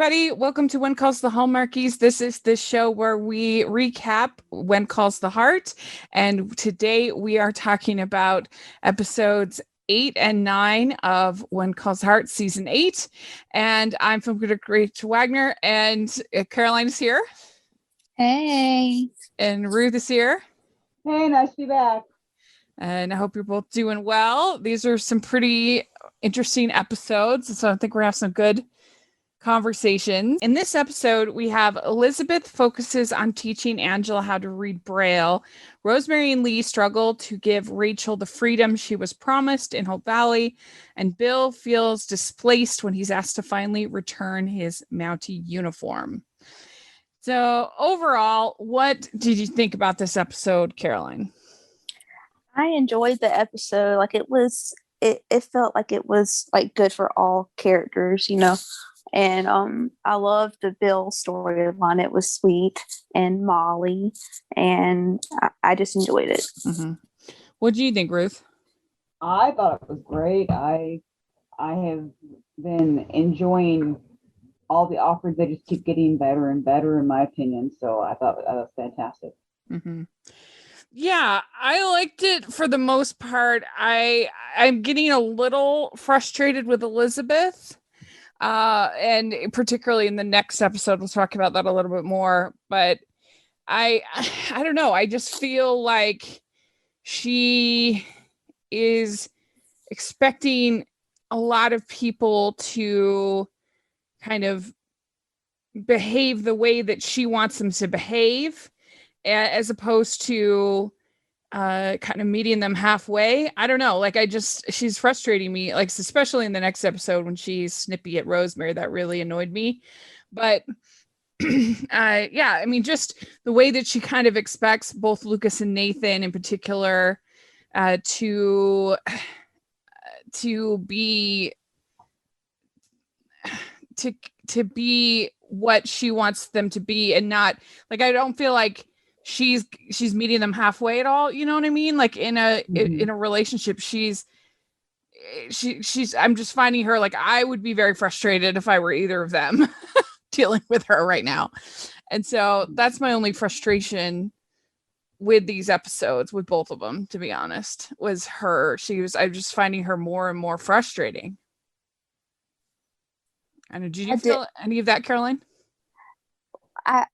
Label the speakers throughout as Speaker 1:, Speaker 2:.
Speaker 1: everybody. Welcome to When Calls the Hallmarkies. This is the show where we recap When Calls the Heart. And today we are talking about episodes 8 and 9 of When Calls the Heart, season 8. And I'm from Great Wagner, and Caroline is here.
Speaker 2: Hey.
Speaker 1: And Ruth is here.
Speaker 3: Hey, nice to be back.
Speaker 1: And I hope you're both doing well. These are some pretty interesting episodes, so I think we're going to have some good conversations. In this episode, we have Elizabeth focuses on teaching Angela how to read Braille. Rosemary and Lee struggle to give Rachel the freedom she was promised in Hope Valley. And Bill feels displaced when he's asked to finally return his Mountie uniform. So overall, what did you think about this episode, Caroline?
Speaker 2: I enjoyed the episode. Like it felt like it was like good for all characters, you know. And I loved the Bill storyline. It was sweet, and Molly, and I just enjoyed it.
Speaker 1: Mm-hmm. What do you think, Ruth?
Speaker 3: I thought it was great. I have been enjoying all the offers. They just keep getting better and better, in my opinion. So I thought that was fantastic.
Speaker 1: Mm-hmm. Yeah, I liked it for the most part. I'm getting a little frustrated with Elizabeth. And particularly in the next episode, we'll talk about that a little bit more. But I don't know. I just feel like she is expecting a lot of people to kind of behave the way that she wants them to behave, as opposed to kind of meeting them halfway. I don't know. Like, she's frustrating me, like, especially in the next episode when she's snippy at Rosemary. That really annoyed me. But yeah, I mean, just the way that she kind of expects both Lucas and Nathan in particular to be what she wants them to be, and not like, I don't feel like she's meeting them halfway at all. You know what I mean? Like in a relationship, she's I'm just finding her, like, I would be very frustrated if I were either of them dealing with her right now. And so that's my only frustration with these episodes, with both of them, to be honest, was her. I'm just finding her more and more frustrating. And did you feel any of that, Caroline?
Speaker 2: I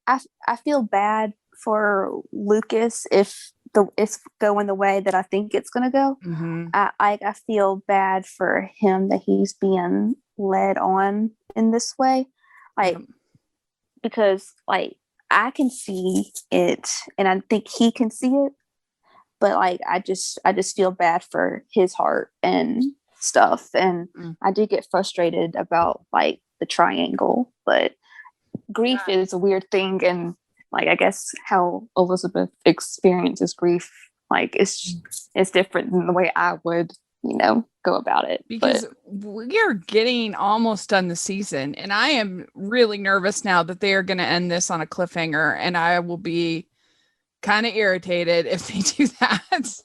Speaker 2: feel bad for Lucas if it's going the way that I think it's going to go.
Speaker 1: Mm-hmm.
Speaker 2: I feel bad for him that he's being led on in this way, like because like I can see it, and I think he can see it, but like I just feel bad for his heart and stuff, and I do get frustrated about like the triangle, but grief is a weird thing, and like I guess how Elizabeth experiences grief, like it's different than the way I would, you know, go about it.
Speaker 1: Because we're getting almost done the season, and I am really nervous now that they are going to end this on a cliffhanger, and I will be kind of irritated if they do that.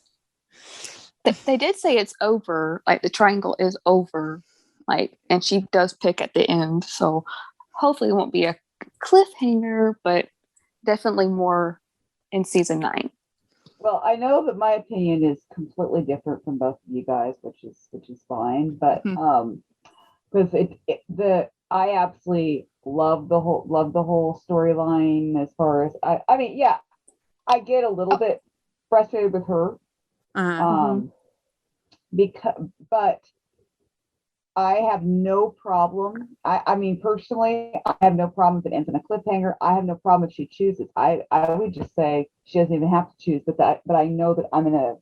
Speaker 2: They did say it's over, like the triangle is over, like, and she does pick at the end, so hopefully it won't be a cliffhanger, but definitely more in season 9.
Speaker 3: Well, I know that my opinion is completely different from both of you guys, which is fine. But because I absolutely love the whole storyline. As far as I mean, yeah, I get a little bit frustrated with her, but I have no problem. I mean, personally, I have no problem if it ends in a cliffhanger. I have no problem if she chooses. I would just say she doesn't even have to choose. But I know that I'm in a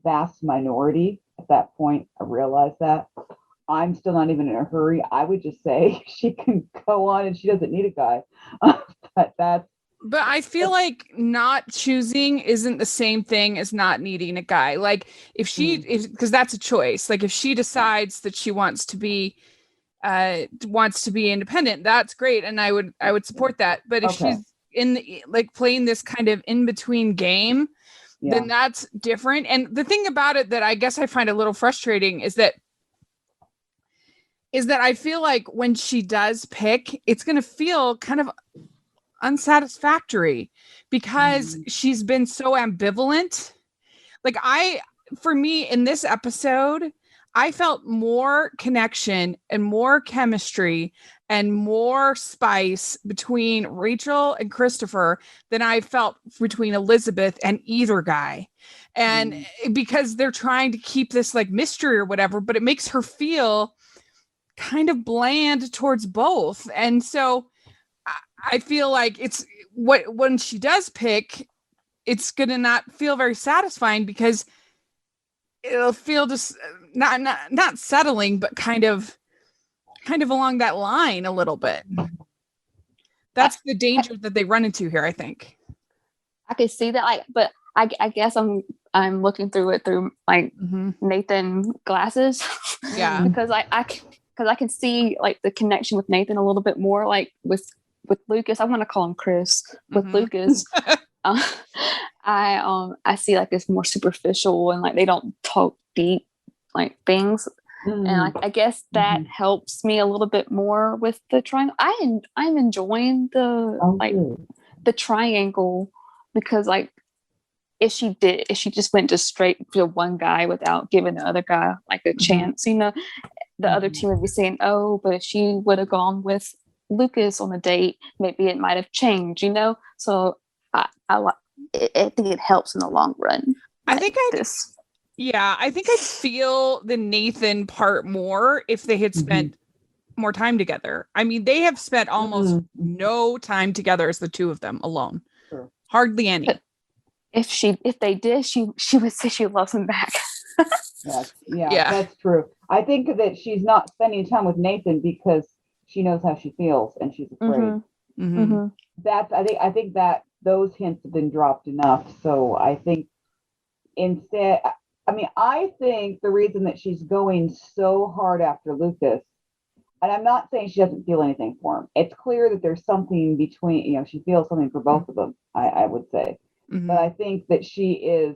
Speaker 3: vast minority at that point. I realize that. I'm still not even in a hurry. I would just say she can go on, and she doesn't need a guy.
Speaker 1: But I feel like not choosing isn't the same thing as not needing a guy. Like because that's a choice. Like if she decides that she wants to be independent, that's great, and I would support that. But if she's like playing this kind of in between game, then that's different. And the thing about it that I guess I find a little frustrating is that is that I feel like when she does pick, it's going to feel kind of unsatisfactory because she's been so ambivalent. Like for me in this episode, I felt more connection and more chemistry and more spice between Rachel and Christopher than I felt between Elizabeth and either guy. And because they're trying to keep this like mystery or whatever, but it makes her feel kind of bland towards both. And so I feel like it's when she does pick, it's going to not feel very satisfying because it'll feel just not settling, but kind of along that line a little bit. That's the danger that they run into here, I think.
Speaker 2: I could see that, but I guess I'm looking through it through like Nathan glasses.
Speaker 1: Yeah.
Speaker 2: because I can see like the connection with Nathan a little bit more, like with Lucas. I want to call him Chris. With Lucas, I see like it's more superficial and like they don't talk deep like things. And I guess that helps me a little bit more with the triangle. I'm enjoying the triangle because like if she just went just straight to one guy without giving the other guy like a chance, the other team would be saying, oh, but if she would have gone with Lucas on the date, maybe it might have changed, So I think it helps in the long run.
Speaker 1: I think I'd feel the Nathan part more if they had spent more time together. I mean, they have spent almost no time together as the two of them alone.
Speaker 3: Sure.
Speaker 1: Hardly any.
Speaker 2: But if they did, she would say she loves him back.
Speaker 3: Yeah, that's true. I think that she's not spending time with Nathan because she knows how she feels and she's afraid. I think that those hints have been dropped enough. So I think instead, I think the reason that she's going so hard after Lucas, and I'm not saying she doesn't feel anything for him. It's clear that there's something between, she feels something for both of them, I would say. But I think that she's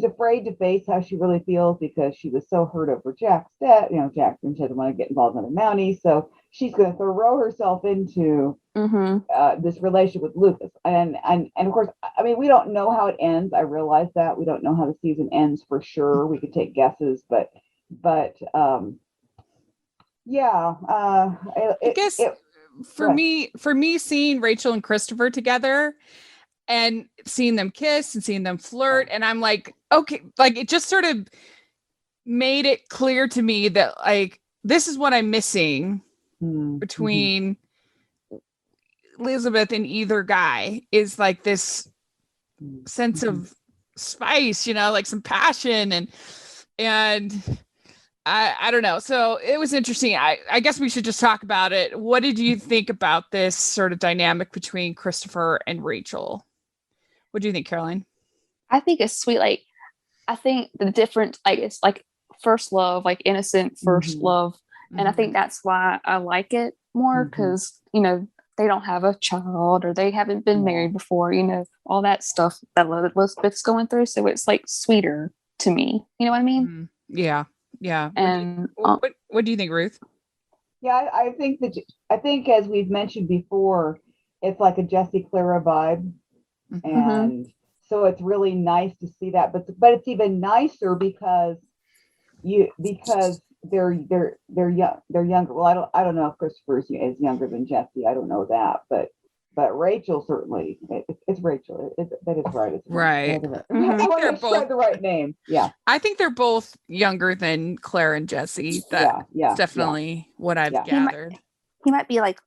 Speaker 3: afraid to face how she really feels because she was so hurt over Jack's death. Jackson doesn't want to get involved in the Mountie, so she's going to throw herself into this relationship with Lucas. And of course, we don't know how it ends. I realize that we don't know how the season ends for sure. We could take guesses, but I
Speaker 1: guess for me, seeing Rachel and Christopher together and seeing them kiss and seeing them flirt, and I'm like, okay, like it just sort of made it clear to me that like this is what I'm missing between Elizabeth and either guy is like this sense of spice, like some passion and I don't know. So it was interesting. I guess we should just talk about it. What did you think about this sort of dynamic between Christopher and Rachel? What do you think, Caroline?
Speaker 2: I think it's sweet. Like, I think the difference, like, it's like first love, like innocent first love. And I think that's why I like it more because, they don't have a child or they haven't been married before, all that stuff that Elizabeth's going through. So it's like sweeter to me. You know what I mean?
Speaker 1: Yeah. Yeah.
Speaker 2: And
Speaker 1: what do you think, Ruth?
Speaker 3: Yeah, I think as we've mentioned before, it's like a Jesse Clara vibe. And so it's really nice to see that, but it's even nicer because they're young, they're younger. Well, I don't know if Christopher is younger than Jesse. I don't know that, but Rachel certainly. It's Rachel. That is right. It's
Speaker 1: right.
Speaker 3: I think they're both the right name. Yeah.
Speaker 1: I think they're both younger than Claire and Jesse. That's definitely what I've gathered.
Speaker 2: He might be like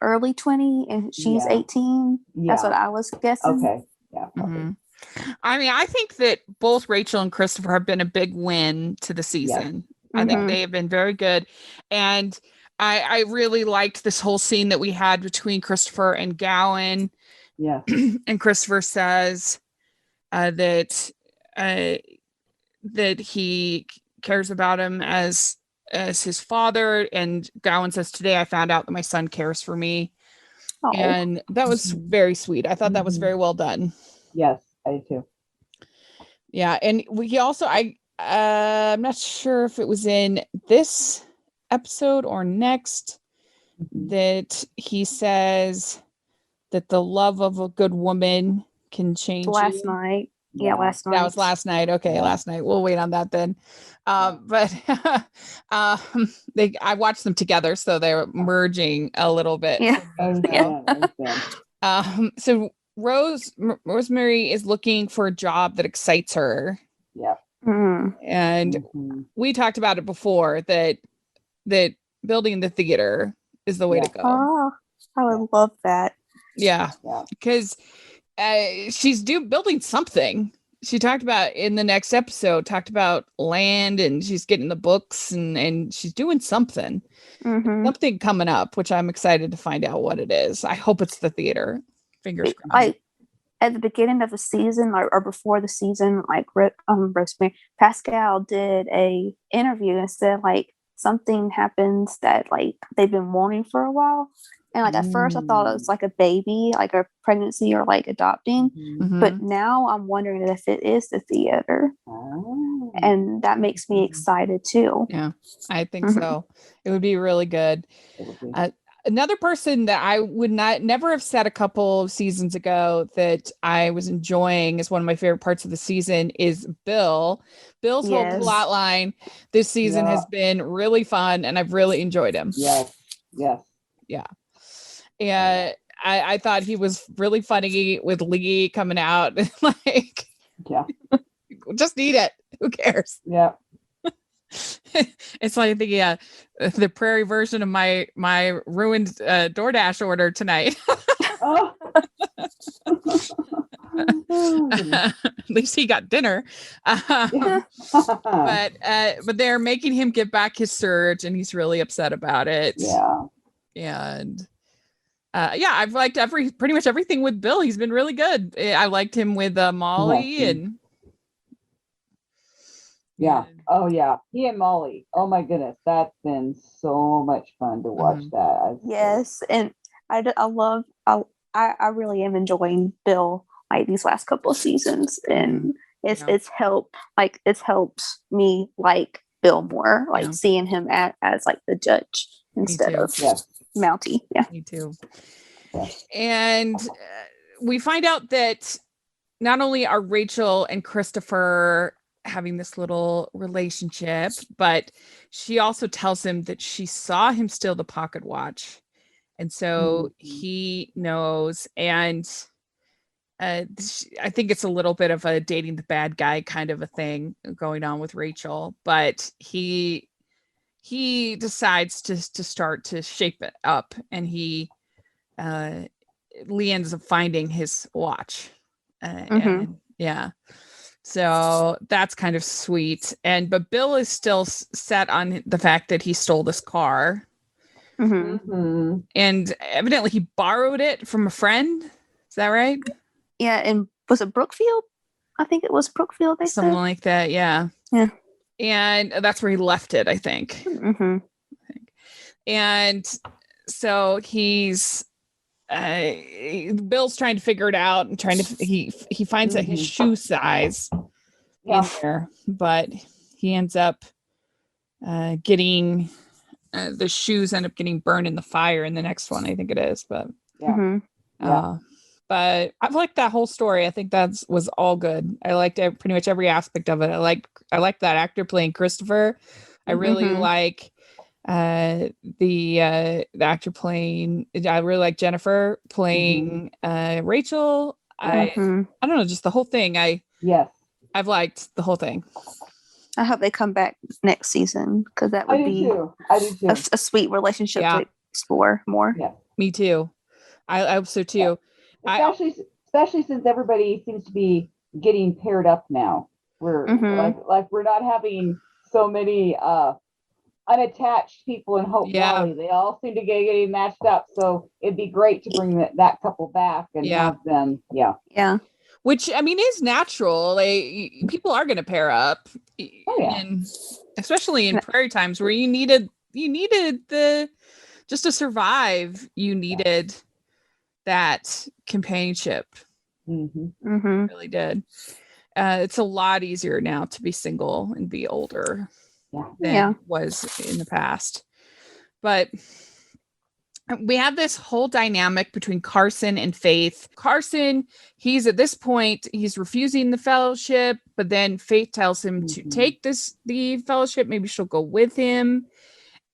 Speaker 2: early 20 and she's 18. That's what I was guessing.
Speaker 3: Okay. Yeah.
Speaker 1: I think that both Rachel and Christopher have been a big win to the season. Yes. I think they have been very good. And I really liked this whole scene that we had between Christopher and Gowan.
Speaker 3: Yeah.
Speaker 1: And Christopher says that he cares about him as his father. And Gowan says, today I found out that my son cares for me. Oh. And that was very sweet. I thought that was very well done.
Speaker 3: Yes, I do too.
Speaker 1: Yeah. And he also, I'm not sure if it was in this episode or next that he says that the love of a good woman can change
Speaker 2: Last
Speaker 1: you.
Speaker 2: night. Yeah, last night.
Speaker 1: That was last night. Okay,
Speaker 3: Yeah.
Speaker 1: last night. We'll wait on that then. But I watched them together, so they're merging a little bit.
Speaker 2: Yeah.
Speaker 3: I understand.
Speaker 1: So Rosemary is looking for a job that excites her.
Speaker 3: Yeah.
Speaker 1: And we talked about it before that building the theater is the way to go.
Speaker 2: Oh, I would love that.
Speaker 1: Yeah. Because she's building something. She talked about in the next episode, talked about land, and she's getting the books and she's doing something. Something coming up, which I'm excited to find out what it is. I hope it's the theater. Fingers crossed.
Speaker 2: Like at the beginning of the season or before the season, like Rosemary Pascal did a interview and said like something happens that like they've been wanting for a while. And like at first I thought it was like a baby, like a pregnancy or like adopting. But now I'm wondering if it is the theater. And that makes me excited too.
Speaker 1: Yeah, I think so. It would be really good. Another person that I would never have said a couple of seasons ago that I was enjoying as one of my favorite parts of the season is Bill. Bill's whole plot line this season has been really fun, and I've really enjoyed him.
Speaker 3: Yes.
Speaker 1: Yeah. And I thought he was really funny with Lee coming out. Like, just eat it. Who cares?
Speaker 3: Yeah.
Speaker 1: It's like the prairie version of my ruined DoorDash order tonight. At least he got dinner. But they're making him give back his surge, and he's really upset about it. And I've liked pretty much everything with Bill. He's been really good. I liked him with Molly and
Speaker 3: he and Molly. Oh my goodness, that's been so much fun to watch that.
Speaker 2: Yes, and I really am enjoying Bill like these last couple of seasons, and it's helped me like Bill more, like seeing him as like the judge instead of Mountie. Yeah,
Speaker 1: me too. And we find out that not only are Rachel and Christopher having this little relationship, but she also tells him that she saw him steal the pocket watch, and so he knows. And I think it's a little bit of a dating the bad guy kind of a thing going on with Rachel, but he decides to start to shape it up, and Lee ends up finding his watch. And so that's kind of sweet. But Bill is still set on the fact that he stole this car. And evidently he borrowed it from a friend. Is that right?
Speaker 2: Yeah. And was it Brookfield? I think it was Brookfield.
Speaker 1: Something like that. Yeah.
Speaker 2: Yeah.
Speaker 1: And that's where he left it, I think. And so he's Bill's trying to figure it out and he finds out his shoe size in there, but he ends up getting the shoes end up getting burned in the fire in the next one, I think it is. But but I've liked that whole story. I think that was all good. I liked pretty much every aspect of it. I like that actor playing Christopher. I really like the actor playing. I really like Jennifer playing Rachel. I don't know, just the whole thing. I've liked the whole thing.
Speaker 2: I hope they come back next season, because that would be a sweet relationship to explore more.
Speaker 3: Yeah,
Speaker 2: me
Speaker 1: too. I hope so too.
Speaker 3: Especially since everybody seems to be getting paired up now. We're like we're not having so many unattached people in Hope Valley. They all seem to get getting matched up. So it'd be great to bring that couple back and have them. Yeah.
Speaker 1: Which, I mean, is natural. Like, people are going to pair up, and especially in prairie times where you needed just to survive. You needed that companionship. Really did. It's a lot easier now to be single and be older than
Speaker 2: Yeah.
Speaker 1: it was in the past. But we have this whole dynamic between Carson and Faith. Carson, he's at this point, he's refusing the fellowship, but then Faith tells him to take the fellowship. Maybe she'll go with him.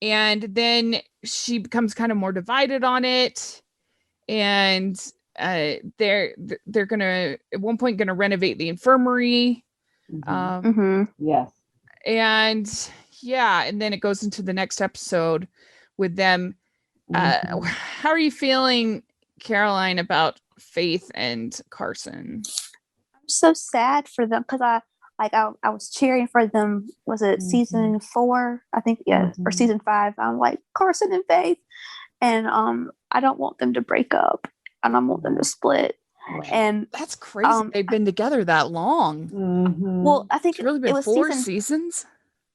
Speaker 1: And then she becomes kind of more divided on it. And they're gonna at one point gonna renovate the infirmary.
Speaker 3: Yes.
Speaker 1: And yeah, and then it goes into the next episode with them. How are you feeling, Caroline, about Faith and Carson?
Speaker 2: I'm so sad for them because I was cheering for them. Was it season 4? I think, yeah, or season 5. I'm like, Carson and Faith, and I don't want them to break up, and I want them to split. And
Speaker 1: that's crazy. They've been together that long.
Speaker 2: Well, I think
Speaker 1: it's really been
Speaker 2: it was
Speaker 1: 4 seasons.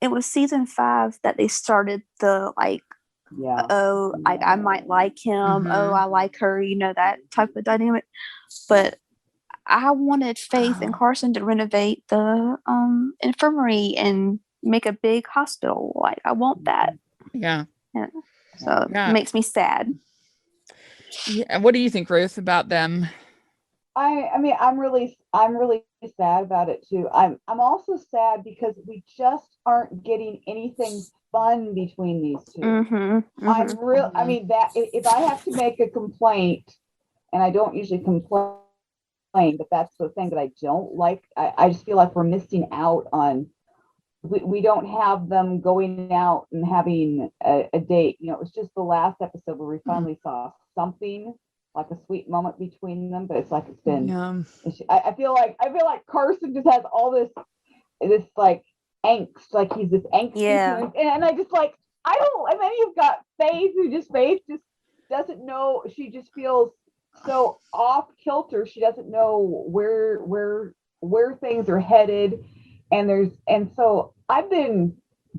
Speaker 2: It was season 5 that they started the I might like him. Oh, I like her. That type of dynamic. But I wanted Faith and Carson to renovate the infirmary and make a big hospital. Like, I want that.
Speaker 1: Yeah.
Speaker 2: So it makes me sad.
Speaker 1: Yeah. What do you think, Ruth, about them?
Speaker 3: I mean, I'm really sad about it too. I'm also sad because we just aren't getting anything fun between these two. I'm real. I mean, that if I have to make a complaint, and I don't usually complain, but that's the thing that I don't like. I just feel like we're missing out on. We don't have them going out and having a date. It was just the last episode where we finally saw something like a sweet moment between them, but it's like it's been. I feel like Carson just has all this like angst, like he's this angst.
Speaker 2: Yeah.
Speaker 3: And I just like and then you've got Faith just doesn't know. She just feels so off kilter. She doesn't know where things are headed, and so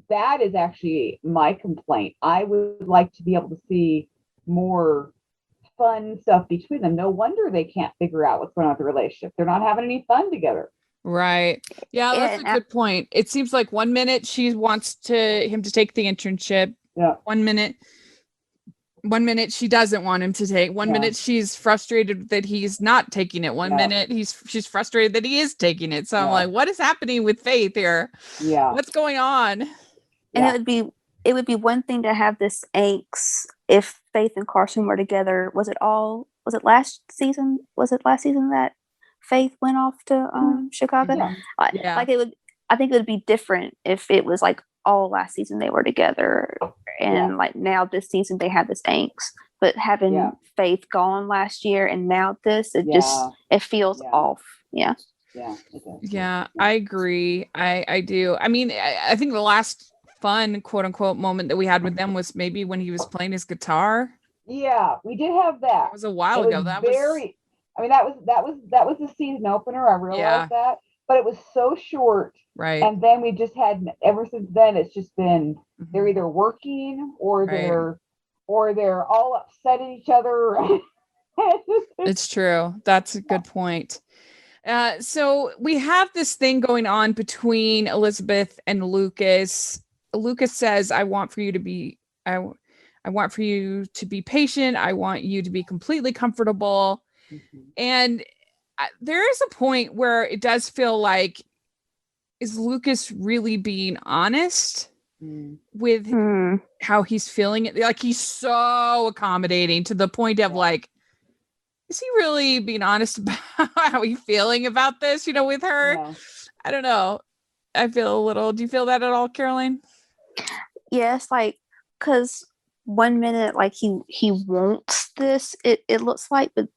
Speaker 3: that is actually my complaint. I would like to be able to see more fun stuff between them. No wonder they can't figure out what's going on with the relationship. They're not having any fun together.
Speaker 1: Right. Yeah, that's a good point. It seems like 1 minute she wants him to take the internship.
Speaker 3: Yeah.
Speaker 1: 1 minute she doesn't want him to take. 1 minute she's frustrated that he's not taking it. 1 minute she's frustrated that he is taking it. So I'm like, what is happening with Faith here?
Speaker 3: Yeah.
Speaker 1: What's going on?
Speaker 2: And it would be one thing to have this angst if Faith and Carson were together. Was it last season? Was it last season that Faith went off to Chicago?
Speaker 1: Yeah.
Speaker 2: Like I think it would be different if it was like all last season they were together, and like now this season they have this angst. But having Faith gone last year and now this, it feels off. Yeah.
Speaker 1: Yeah, I agree. I do. I mean, I think the last fun quote unquote moment that we had with them was maybe when he was playing his guitar.
Speaker 3: Yeah, we did have that.
Speaker 1: It was a while ago. That was the season opener. I realized that, but it was so short. Right.
Speaker 3: And then we just had, ever since then, it's just been they're either working or they're all upset at each other.
Speaker 1: It's true. That's a good point. So we have this thing going on between Elizabeth and Lucas. Lucas says, I want for you to be patient. I want you to be completely comfortable. And there is a point where it does feel like, is Lucas really being honest with how he's feeling it? Like, he's so accommodating to the point of like, is he really being honest about how he's feeling about this, with her? Yeah. I don't know. I feel a little, do you feel that at all, Caroline?
Speaker 2: Yes, like, because 1 minute, like he wants this, it looks like, but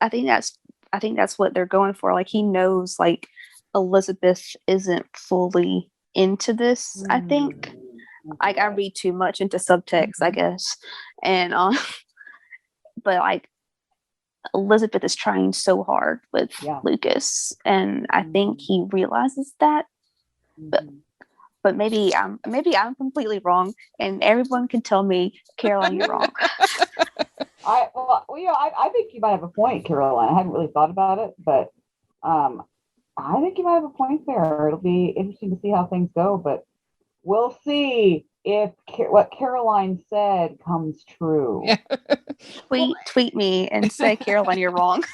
Speaker 2: I think that's what they're going for. Like, he knows like Elizabeth isn't fully into this. I think like I read too much into subtext, I guess. And but like Elizabeth is trying so hard with Lucas, and I think he realizes that. But maybe I'm completely wrong, and everyone can tell me, Caroline, you're wrong.
Speaker 3: I think you might have a point, Caroline. I hadn't really thought about it, but I think you might have a point there. It'll be interesting to see how things go, but we'll see if what Caroline said comes true.
Speaker 1: Yeah.
Speaker 2: Tweet me and say, Caroline, you're wrong.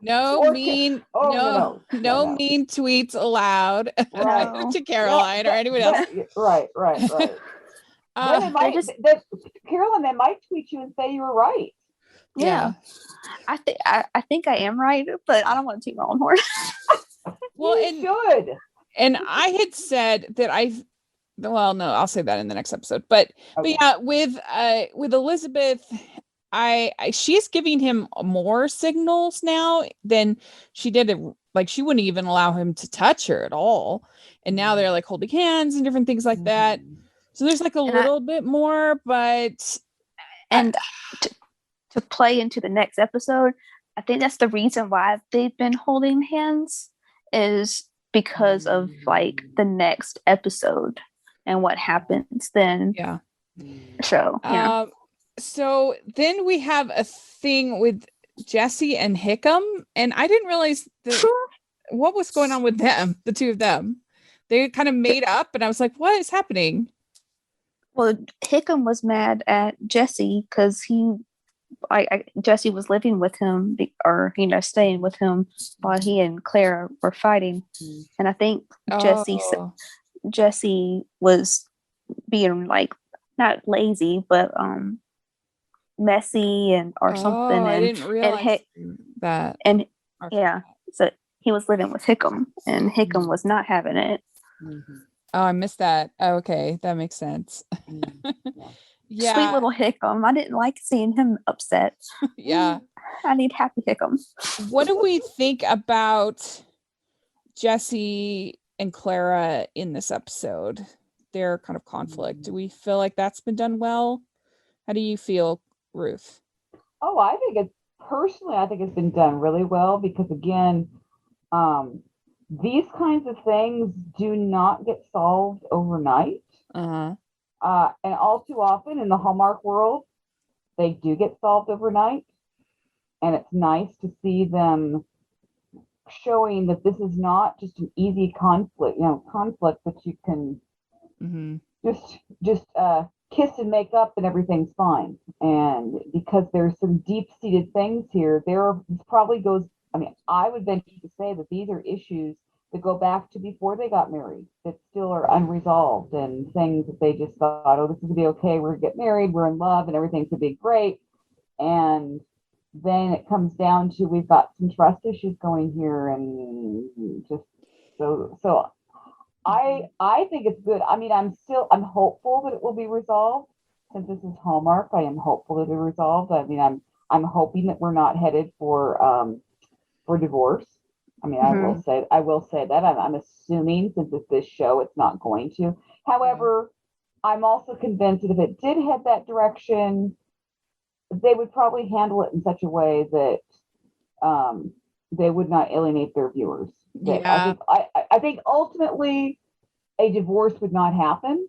Speaker 1: No
Speaker 3: Or
Speaker 1: mean,
Speaker 3: no,
Speaker 1: no mean tweets allowed
Speaker 3: Right.
Speaker 1: to Caroline or anyone else.
Speaker 3: Right. Then they might,
Speaker 2: just-
Speaker 3: Carolyn, they might tweet you and say you were right.
Speaker 2: Yeah. I think I am right, but I don't want to toot my own horn.
Speaker 1: Well,
Speaker 3: You should.
Speaker 1: and I had said that well, no, I'll say that in the next episode. But
Speaker 3: Okay.
Speaker 1: yeah, with Elizabeth, she's giving him more signals now than she did. Like she wouldn't even allow him to touch her at all, and now they're like holding hands and different things like that. So there's like a little bit more, but
Speaker 2: to play into the next episode, I think that's the reason why they've been holding hands, is because of like the next episode and what happens then.
Speaker 1: Yeah.
Speaker 2: So yeah.
Speaker 1: So then we have a thing with Jesse and Hickam, and I didn't realize what was going on with them, the two of them. They kind of made up, and I was like, what is happening?
Speaker 2: Well, Hickam was mad at Jesse because Jesse was living with him, or staying with him while he and Clara were fighting, and I think Jesse was being like not lazy, but messy or something. And
Speaker 1: I didn't realize that.
Speaker 2: And yeah, so he was living with Hickam, and Hickam was not having it.
Speaker 1: Oh, I missed that. Oh, okay, that makes sense. Yeah.
Speaker 2: Sweet little Hickam. I didn't like seeing him upset.
Speaker 1: Yeah.
Speaker 2: I need happy Hickam.
Speaker 1: What do we think about Jesse and Clara in this episode? Their kind of conflict. Do we feel like that's been done well? How do you feel, Ruth?
Speaker 3: Oh, I think it's been done really well, because again, these kinds of things do not get solved overnight. And all too often in the Hallmark world, they do get solved overnight. And it's nice to see them showing that this is not just an easy conflict that you can just kiss and make up and everything's fine. And because there's some deep-seated things here, this probably goes, I would venture to say that these are issues that go back to before they got married, that still are unresolved, and things that they just thought, oh, this is gonna be okay, we're gonna get married, we're in love, and everything's gonna be great. And then it comes down to, we've got some trust issues going here, and just so I think it's good. I'm hopeful that it will be resolved. Since this is Hallmark, I am hopeful that it'll be resolved. I'm hoping that we're not headed for divorce. I will say that I'm assuming, since it's this show, it's not going to. However, I'm also convinced that if it did head that direction, they would probably handle it in such a way that they would not alienate their viewers.
Speaker 1: Yeah.
Speaker 3: I think ultimately a divorce would not happen,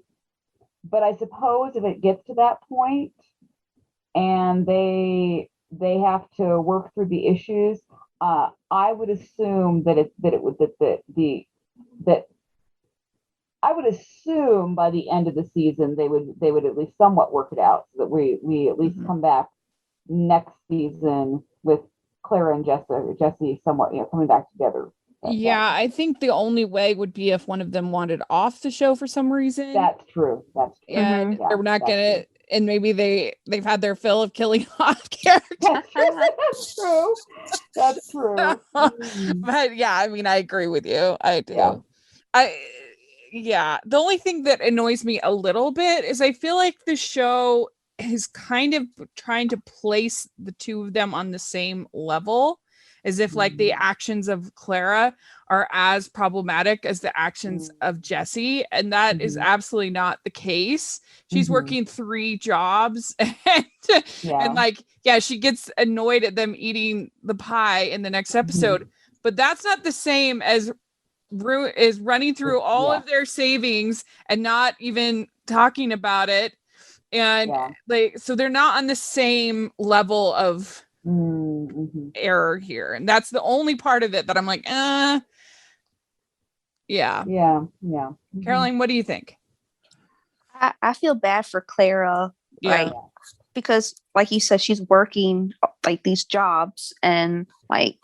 Speaker 3: but I suppose if it gets to that point and they have to work through the issues, I would assume I would assume by the end of the season they would at least somewhat work it out, so that we at least come back next season with Clara and Jesse somewhat coming back together.
Speaker 1: Yeah, I think the only way would be if one of them wanted off the show for some reason.
Speaker 3: That's true.
Speaker 1: And they're not gonna. And maybe they've had their fill of killing off characters.
Speaker 3: That's true.
Speaker 1: But yeah, I agree with you. I do. Yeah. The only thing that annoys me a little bit is I feel like the show is kind of trying to place the two of them on the same level, as if like the actions of Clara are as problematic as the actions of Jesse. And that is absolutely not the case. She's working 3 jobs and she gets annoyed at them eating the pie in the next episode, but that's not the same as is running through all of their savings and not even talking about it. And so they're not on the same level of error here. And that's the only part of it that I'm like, yeah. Caroline, what do you think?
Speaker 2: I feel bad for Clara,
Speaker 1: Yeah.
Speaker 2: like, because like you said, she's working like these jobs and like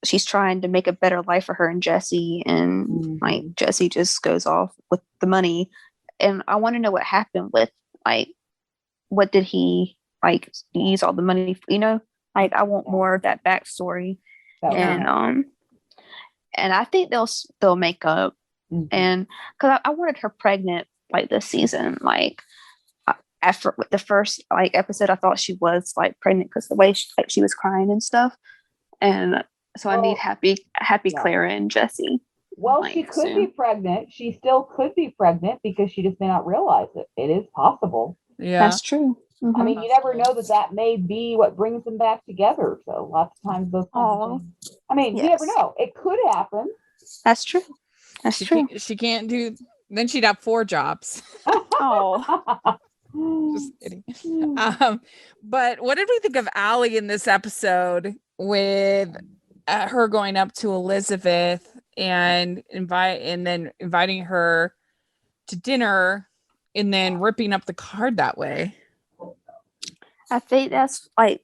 Speaker 2: she's trying to make a better life for her and Jesse, and like Jesse just goes off with the money. And I want to know what happened with, like, what did he like use all the money for, like I want more of that backstory. And I think they'll make up. And because I wanted her pregnant like this season, like after the first like episode, I thought she was like pregnant because the way she was crying and stuff. And so I need happy Clara and Jesse.
Speaker 3: Well, she could be pregnant. She still could be pregnant because she just may not realize it. It is possible.
Speaker 1: Yeah,
Speaker 2: that's true.
Speaker 3: I mean, you never know that may be what brings them back together. So lots of times those kinds of things. I mean, you never know. It could happen.
Speaker 2: That's true. That's true.
Speaker 1: She can't do. Then she'd have 4 jobs. Just kidding. But what did we think of Allie in this episode with her going up to Elizabeth and inviting her to dinner and then ripping up the card that way?
Speaker 2: I think that's like,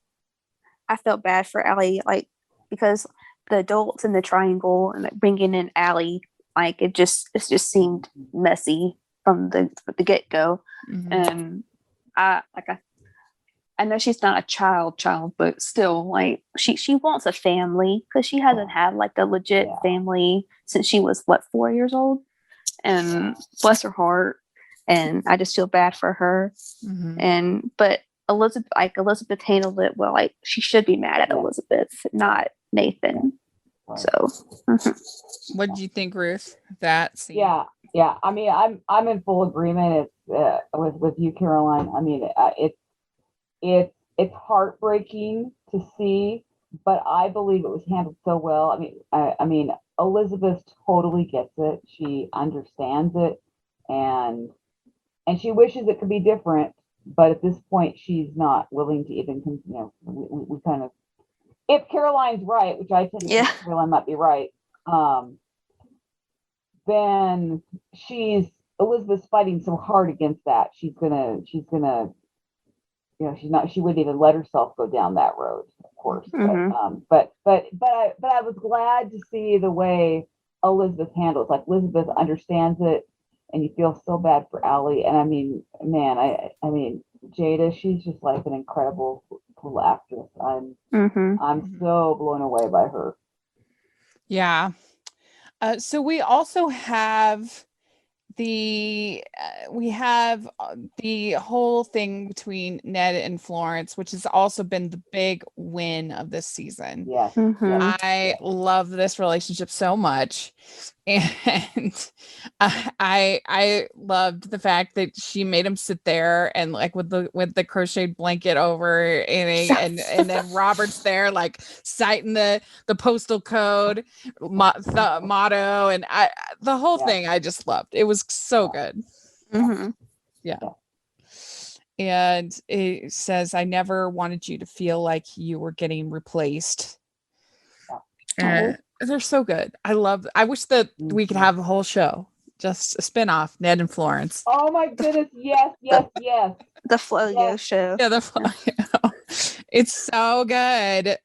Speaker 2: I felt bad for Allie, like, because the adults in the triangle and like bringing in Allie, like it just seemed messy from the get-go. And I know she's not a child, but still, like she wants a family because she hasn't had like a legit family since she was 4 years old, and bless her heart. And I just feel bad for her. But Elizabeth handled it well. Like she should be mad at Elizabeth, not Nathan. So,
Speaker 1: what did you think, Ruth? That scene?
Speaker 3: Yeah. I mean, I'm in full agreement. It's with you, Caroline. I mean, it's heartbreaking to see, but I believe it was handled so well. I mean, Elizabeth totally gets it. She understands it, and she wishes it could be different. But at this point, she's not willing to even, we kind of, if Caroline's right, which I tend to think Caroline might be right, then Elizabeth's fighting so hard against that. She's gonna, she wouldn't even let herself go down that road, of course. But I was glad to see the way Elizabeth handles. Like Elizabeth understands it, and you feel so bad for Allie. And I mean, man, I mean, Jada, she's just like an incredible little actress. I'm so blown away by her.
Speaker 1: Yeah. So we also have the whole thing between Ned and Florence, which has also been the big win of this season.
Speaker 3: Yes.
Speaker 1: I love this relationship so much, and I loved the fact that she made him sit there and like with the crocheted blanket over, and then Robert's there like citing the postal code motto, and the whole thing I just loved. It was so good. Yeah. And it says, I never wanted you to feel like you were getting replaced. They're so good. I wish that we could have a whole show, just a spin-off, Ned and Florence.
Speaker 3: Oh my goodness, yes.
Speaker 2: The Flo-Yo show.
Speaker 1: Yeah, the Flo-Yo. It's so good.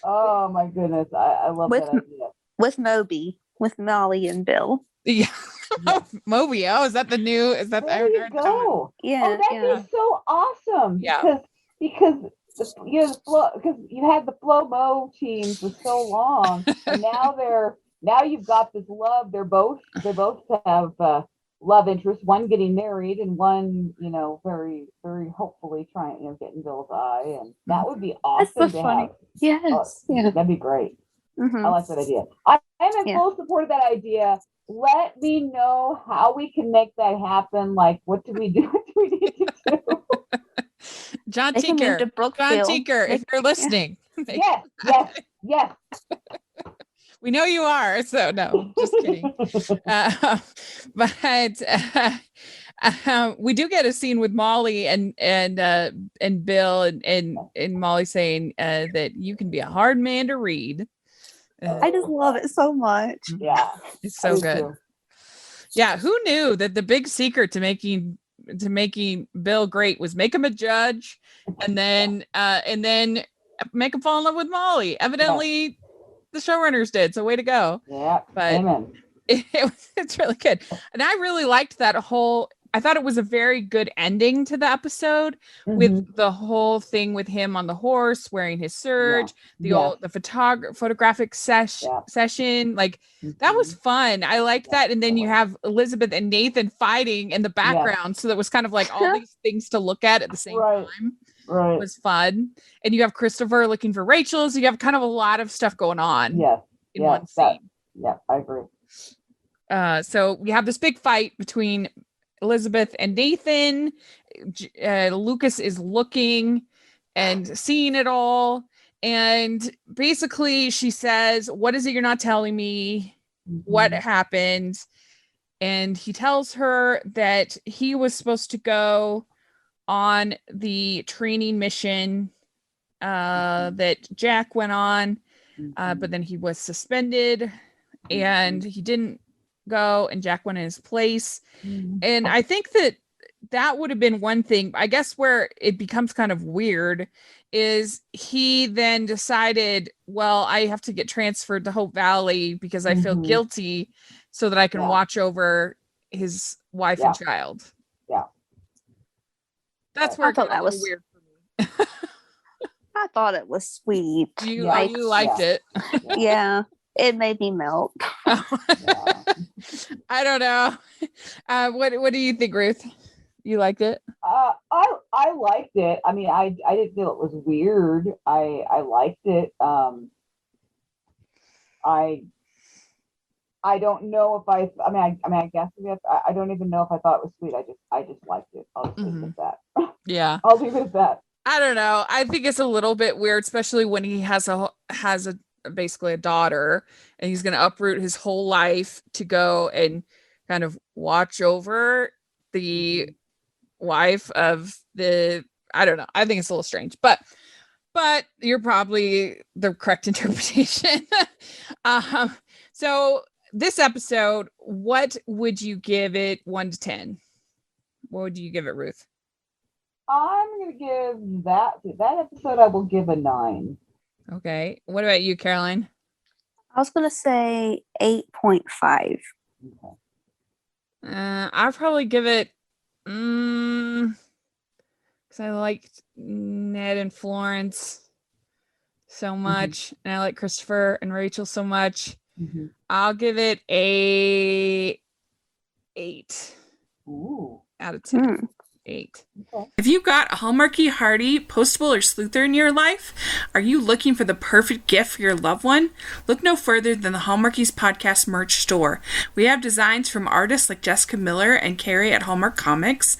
Speaker 3: Oh my goodness, I love that idea.
Speaker 2: With Moby, with Molly and Bill.
Speaker 1: Yeah. Moby. Oh, is that the new? Is that
Speaker 3: there you go?
Speaker 2: Yeah.
Speaker 3: Oh, that'd be so awesome.
Speaker 1: Yeah.
Speaker 3: Because because you had the Flo-Mo teams for so long, and now you've got this love. They both have love interest. One getting married, and one very very hopefully trying getting Bill's eye, and that would be awesome.
Speaker 2: That's so funny. Yes.
Speaker 3: That'd be great. I like that idea. I am in full support of that idea. Let me know how we can make that happen. Like, what do we do? What do we need to do?
Speaker 1: John Tinker, if you're listening.
Speaker 3: Yes.
Speaker 1: We know you are. So no, just kidding. But We do get a scene with Molly and Bill and Molly saying that you can be a hard man to read.
Speaker 2: I just love it so much.
Speaker 3: Yeah.
Speaker 1: It's so good.
Speaker 3: Too.
Speaker 1: Yeah, who knew that the big secret to making Bill great was make him a judge and then make him fall in love with Molly. Evidently the showrunners did, so way to go.
Speaker 3: Yeah.
Speaker 1: But
Speaker 3: Amen.
Speaker 1: It's really good. And I really liked that whole, I thought it was a very good ending to the episode with the whole thing with him on the horse wearing his serge, the photographic session. Like that was fun. I liked that. And then you have Elizabeth and Nathan fighting in the background. So that was kind of like all these things to look at the same time.
Speaker 3: Right.
Speaker 1: It was fun. And you have Christopher looking for Rachel. So you have kind of a lot of stuff going on in one scene.
Speaker 3: I agree.
Speaker 1: So we have this big fight between Elizabeth and Nathan. Lucas is looking and seeing it all. And basically she says, what is it you're not telling me? What happened? And he tells her that he was supposed to go on the training mission that Jack went on, but then he was suspended and he didn't go, and Jack went in his place. And I think that would have been one thing. I guess where it becomes kind of weird is he then decided, well, I have to get transferred to Hope Valley because I feel guilty so that I can watch over his wife and child.
Speaker 3: Yeah.
Speaker 1: That's where
Speaker 2: I thought that was
Speaker 1: weird for me.
Speaker 2: I thought it was sweet.
Speaker 1: You liked it.
Speaker 2: Yeah. It made me melt.
Speaker 1: I don't know. What do you think, Ruth? You liked it?
Speaker 3: I liked it. I mean, I didn't feel it was weird. I liked it. I don't know if I guess I don't even know if I thought it was sweet. I just liked it. I'll just leave it at that.
Speaker 1: Yeah.
Speaker 3: I'll leave it at that.
Speaker 1: I don't know. I think it's a little bit weird, especially when he has basically a daughter and he's going to uproot his whole life to go and kind of watch over the wife of I don't know. I think it's a little strange, but you're probably the correct interpretation. So this episode, what would you give it 1 to 10? What would you give it, Ruth?
Speaker 3: I'm going to give that episode, I will give a 9.
Speaker 1: Okay. What about you, Caroline?
Speaker 2: I was going to say 8.5.
Speaker 3: Okay.
Speaker 1: I'll probably give it, because I liked Ned and Florence so much, and I like Christopher and Rachel so much. I'll give it a 8 out of 10. 8.
Speaker 3: Okay.
Speaker 1: Have you got a Hallmarky, Hardy, Postable, or Sleuther in your life? Are you looking for the perfect gift for your loved one? Look no further than the Hallmarkies podcast merch store. We have designs from artists like Jessica Miller and Carrie at Hallmark Comics.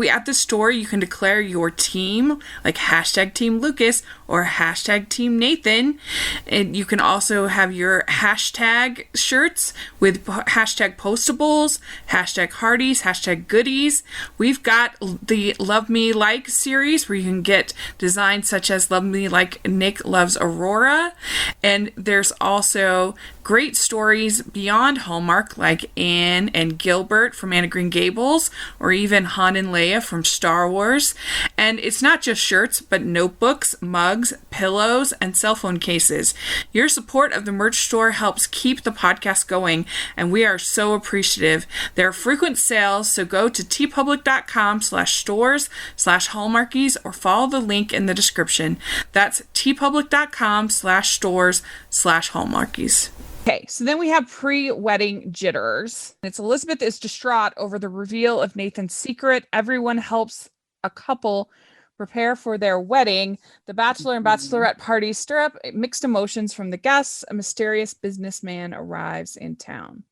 Speaker 1: At the store, you can declare your team, like hashtag Team Lucas or hashtag Team Nathan. And you can also have your hashtag shirts with hashtag Postables, hashtag Hardys, hashtag Goodies. We've got the Love Me Like series where you can get designs such as Love Me Like Nick Loves Aurora. And there's also great stories beyond Hallmark like Anne and Gilbert from Anne of Green Gables, or even Han and Leia from Star Wars. And it's not just shirts, but notebooks, mugs, pillows, and cell phone cases. Your support of the merch store helps keep the podcast going, and we are so appreciative. There are frequent sales, so go to tpublic.com/stores/Hallmarkies or follow the link in the description. That's tpublic.com/stores/Hallmarkies. Okay, so then we have pre-wedding jitters. It's Elizabeth is distraught over the reveal of Nathan's secret. Everyone helps a couple prepare for their wedding. The bachelor and bachelorette parties stir up mixed emotions from the guests. A mysterious businessman arrives in town.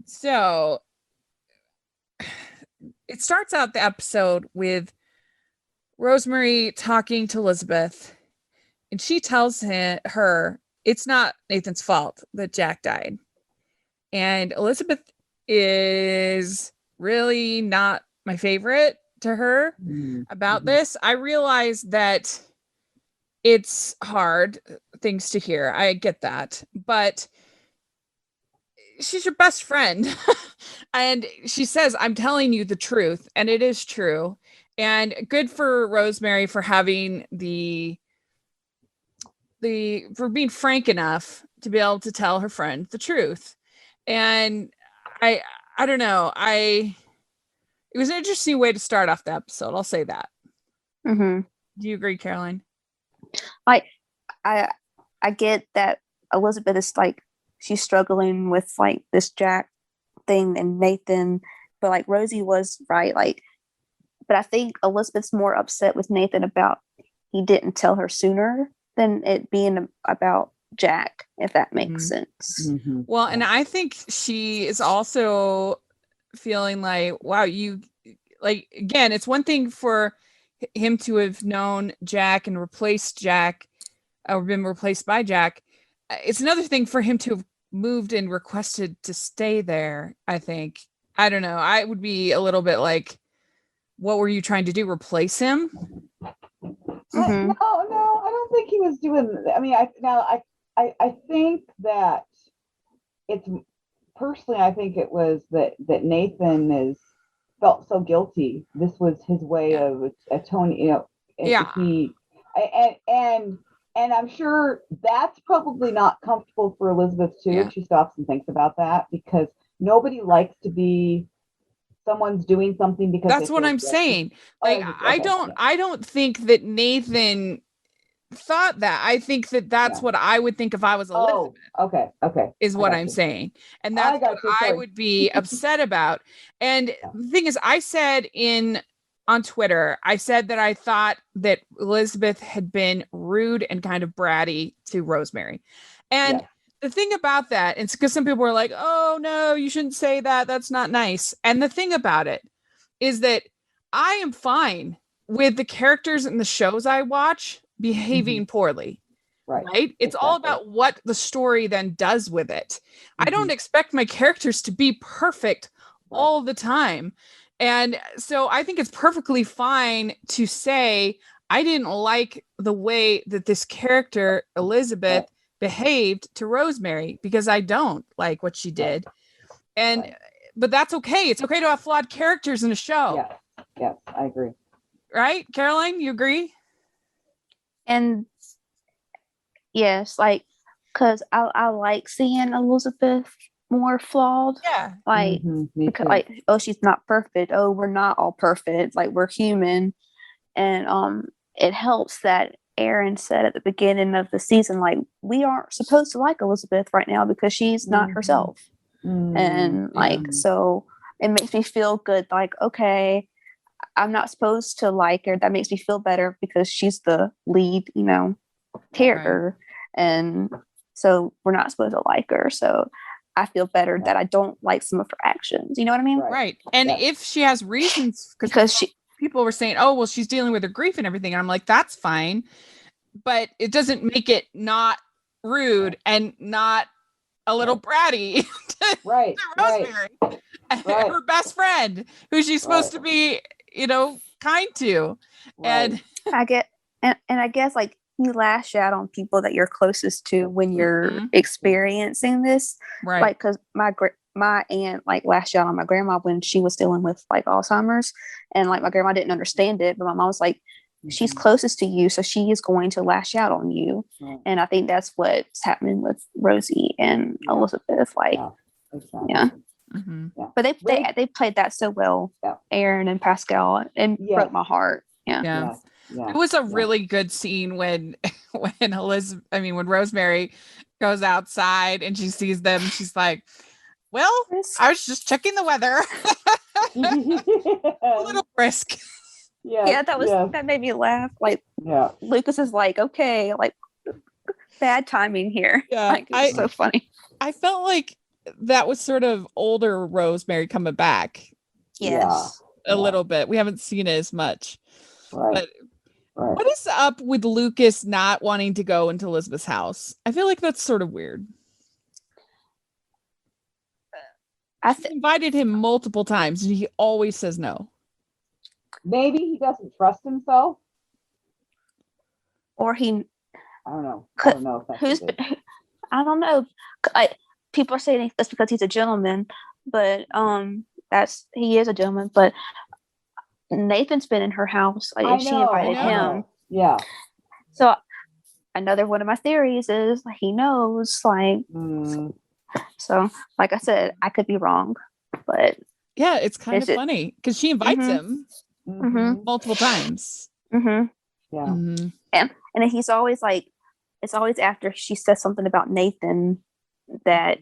Speaker 1: So it starts out the episode with Rosemary talking to Elizabeth, and she tells her it's not Nathan's fault that Jack died. And Elizabeth is really not my favorite to her about this. I realize that it's hard things to hear. I get that, but she's your best friend. And she says, I'm telling you the truth. And it is true. And good for Rosemary for having for being frank enough to be able to tell her friend the truth. And I don't know. It was an interesting way to start off the episode. I'll say that.
Speaker 2: Mm-hmm.
Speaker 1: Do you agree, Caroline?
Speaker 2: Like, I get that Elizabeth is like, she's struggling with like this Jack thing and Nathan, but like Rosie was right. Like, but I think Elizabeth's more upset with Nathan about he didn't tell her sooner than it being about Jack, if that makes sense.
Speaker 3: Mm-hmm.
Speaker 1: Well, and I think she is also feeling like, wow, you like, again, it's one thing for him to have known Jack and replaced Jack or been replaced by Jack. It's another thing for him to have moved and requested to stay there. I think, I don't know. I would be a little bit like, what were you trying to do? Replace him?
Speaker 2: Mm-hmm.
Speaker 3: No, I don't think he was doing. I mean, I think that it's personally. I think it was that Nathan felt so guilty. This was his way of atoning. You know, and I'm sure that's probably not comfortable for Elizabeth too.
Speaker 1: Yeah.
Speaker 3: She stops and thinks about that because nobody likes to be someone's doing something because
Speaker 1: that's what I'm saying. Like, I don't think that Nathan thought that. I think that that's what I would think if I was Elizabeth.
Speaker 3: Okay.
Speaker 1: Is what I'm saying. And that's what I would be upset about. And the thing is, I said on Twitter, I said that I thought that Elizabeth had been rude and kind of bratty to Rosemary. And the thing about that, it's because some people were like, oh no, you shouldn't say that. That's not nice. And the thing about it is that I am fine with the characters in the shows I watch behaving poorly. Right? It's all about what the story then does with it. I don't expect my characters to be perfect all the time. And so I think it's perfectly fine to say, I didn't like the way that this character, Elizabeth, behaved to Rosemary because I don't like what she did. And but that's okay. It's okay to have flawed characters in a show.
Speaker 3: Yes, I agree.
Speaker 1: Right? Caroline, you agree?
Speaker 2: And yes, like, because I like seeing Elizabeth more flawed.
Speaker 1: Yeah.
Speaker 2: Like, because, like, oh, she's not perfect. Oh, we're not all perfect. Like, we're human. And it helps that Aaron said at the beginning of the season, like, we aren't supposed to like Elizabeth right now because she's not herself. And like, so it makes me feel good. Like, okay, I'm not supposed to like her. That makes me feel better because she's the lead, character. And so we're not supposed to like her. So I feel better that I don't like some of her actions. You know what I mean?
Speaker 1: Right. And if she has reasons, because people were saying, oh, well, she's dealing with her grief and everything. And I'm like, that's fine. But it doesn't make it not rude and not a little bratty to Rosemary, her best friend, who she's supposed to be, kind to. And
Speaker 2: I get, and I guess, like, you lash out on people that you're closest to when you're experiencing this, like, because my aunt, like, lashed out on my grandma when she was dealing with, like, Alzheimer's, and, like, my grandma didn't understand it, but my mom was like, she's closest to you, so she is going to lash out on you. And I think that's what's happening with Rosie and Elizabeth, like, but they played that so well, Aaron and Pascal, and broke my heart.
Speaker 1: It was a really good scene when Rosemary goes outside and she sees them. She's like, well, I was just checking the weather. A little brisk.
Speaker 2: That made me laugh. Like, Lucas is like, okay, like, bad timing here. Like, it's so funny.
Speaker 1: I felt like that was sort of older Rosemary coming back.
Speaker 2: Yes.
Speaker 1: A little bit. We haven't seen it as much. But what is up with Lucas not wanting to go into Elizabeth's house? I feel like that's sort of weird. She invited him multiple times and he always says no.
Speaker 3: Maybe he doesn't trust himself.
Speaker 2: Or he.
Speaker 3: I don't know. I don't know if that's
Speaker 2: I don't know. People are saying that's because he's a gentleman, but he is a gentleman. But Nathan's been in her house, like, and she invited him.
Speaker 3: Yeah.
Speaker 2: So another one of my theories is he knows, like. So, like I said, I could be wrong, but
Speaker 1: yeah, it's kind of funny because she invites him multiple times.
Speaker 2: Yeah,
Speaker 1: and
Speaker 2: he's always like, it's always after she says something about Nathan that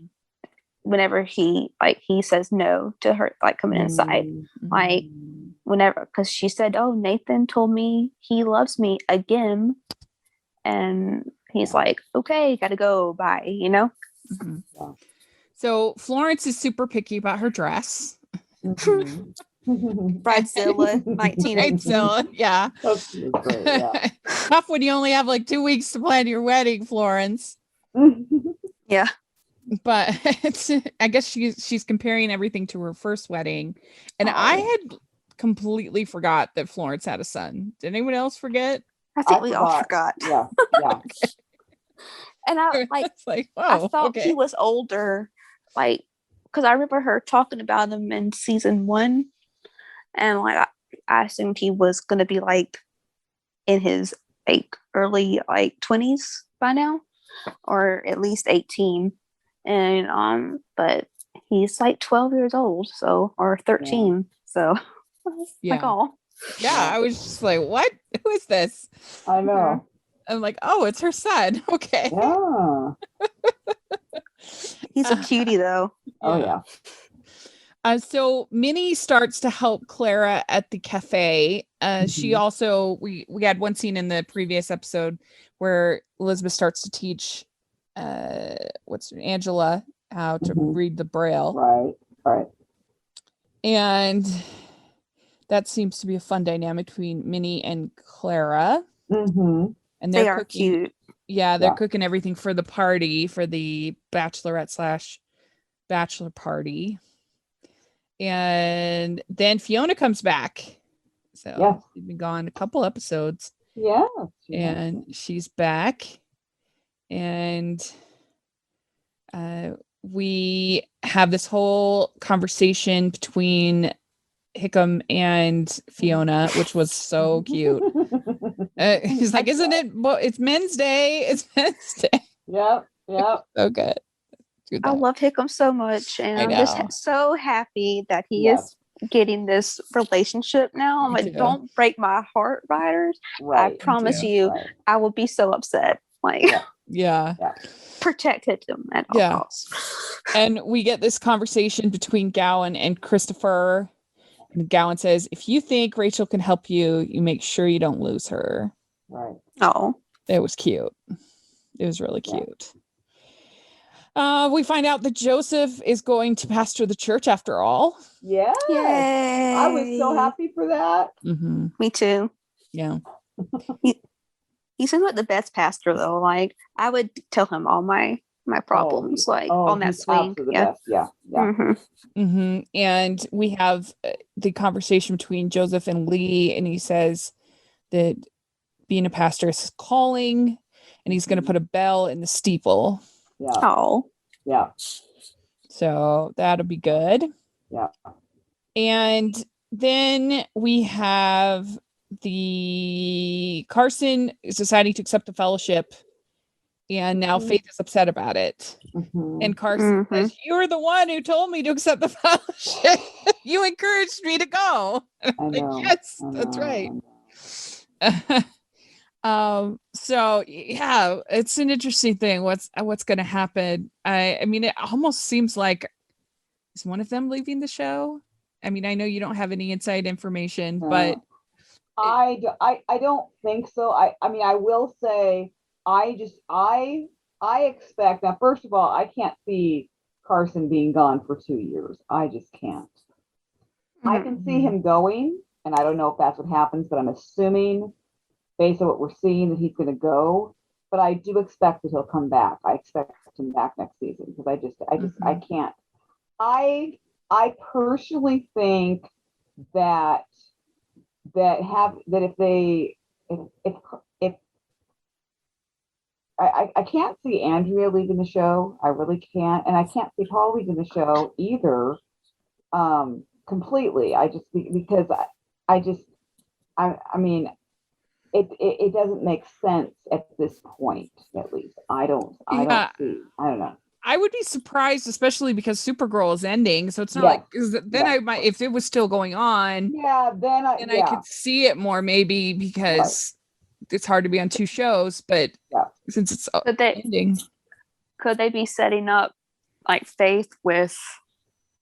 Speaker 2: whenever he says no to her, like coming inside, like whenever, because she said, "Oh, Nathan told me he loves me again," and he's like, "Okay, gotta go, bye," you know.
Speaker 1: So Florence is super picky about her dress.
Speaker 2: Bridezilla 19.
Speaker 1: Bridezilla, yeah.
Speaker 3: That's great, yeah.
Speaker 1: Tough when you only have like 2 weeks to plan your wedding, Florence.
Speaker 2: Yeah.
Speaker 1: But I guess she's comparing everything to her first wedding. And I had completely forgot that Florence had a son. Did anyone else forget?
Speaker 2: I think we all forgot.
Speaker 3: Yeah.
Speaker 1: Okay.
Speaker 2: And I I thought he was older, like, because I remember her talking about him in season 1, and like I assumed he was gonna be like in his like early like 20s by now, or at least 18. And but he's like 12 years old, so, or 13. So like, oh
Speaker 1: yeah, I was just like, what? Who is this?
Speaker 3: I know.
Speaker 1: I'm like, oh, it's her son. Okay.
Speaker 3: Yeah.
Speaker 2: He's a cutie though.
Speaker 3: Oh yeah.
Speaker 1: So Minnie starts to help Clara at the cafe. She also, we had one scene in the previous episode where Elizabeth starts to teach Angela how to read the Braille.
Speaker 3: Right.
Speaker 1: And that seems to be a fun dynamic between Minnie and Clara. And
Speaker 2: they are cute.
Speaker 1: Yeah, they're cooking everything for the party, for the bachelor party. And then Fiona comes back. So she's been gone a couple episodes.
Speaker 3: Yeah.
Speaker 1: And she's back. And we have this whole conversation between Hickam and Fiona, which was so cute. He's like, isn't it? Well, it's Men's Day. It's Men's Day.
Speaker 3: Yep.
Speaker 1: So good.
Speaker 2: I love Hickam so much, and I'm just so happy that he is getting this relationship now. I'm like, don't break my heart, writers. I promise you, I will be so upset. Like, protect Hickam at all costs.
Speaker 1: And we get this conversation between Gowan and Christopher. And Gowan says, if you think Rachel can help you, you make sure you don't lose her.
Speaker 3: Right.
Speaker 2: Oh.
Speaker 1: It was cute. It was really cute. We find out that Joseph is going to pastor the church after all.
Speaker 3: Yeah. I was so happy for that.
Speaker 2: Me too.
Speaker 1: Yeah.
Speaker 2: He seems like the best pastor though. Like, I would tell him all my problems, on that swing.
Speaker 3: Yeah.
Speaker 1: And we have the conversation between Joseph and Lee, and he says that being a pastor is his calling, and he's going to put a bell in the steeple.
Speaker 3: Yeah.
Speaker 2: Oh.
Speaker 3: Yeah.
Speaker 1: So that'll be good.
Speaker 3: Yeah.
Speaker 1: And then we have the Carson is deciding to accept the fellowship, and now Faith is upset about it. And Carson says, "You're the one who told me to accept the fellowship. You encouraged me to go." Like, yes, that's right. So yeah, it's an interesting thing. What's going to happen? I mean, it almost seems like, is one of them leaving the show? I mean, I know you don't have any inside information, but
Speaker 3: I don't think so. I mean, I will say, I expect, now, first of all, I can't see Carson being gone for 2 years. I just can't. I can see him going, and I don't know if that's what happens, but I'm assuming based on what we're seeing that he's going to go. But I do expect that he'll come back. I expect him back next season, because I can't. I personally think that if I can't see Andrea leaving the show. I really can't, and I can't see Paul leaving the show either. Completely. I just because I mean it doesn't make sense at this point. At least I don't see. I don't know.
Speaker 1: I would be surprised, especially because Supergirl is ending. So it's not
Speaker 3: Yeah.
Speaker 1: like, 'cause then
Speaker 3: Yeah.
Speaker 1: I might, if it was still going on,
Speaker 3: Yeah. Then
Speaker 1: I could see it more maybe because it's hard to be on two shows. But since it's ending,
Speaker 2: could they be setting up like Faith with,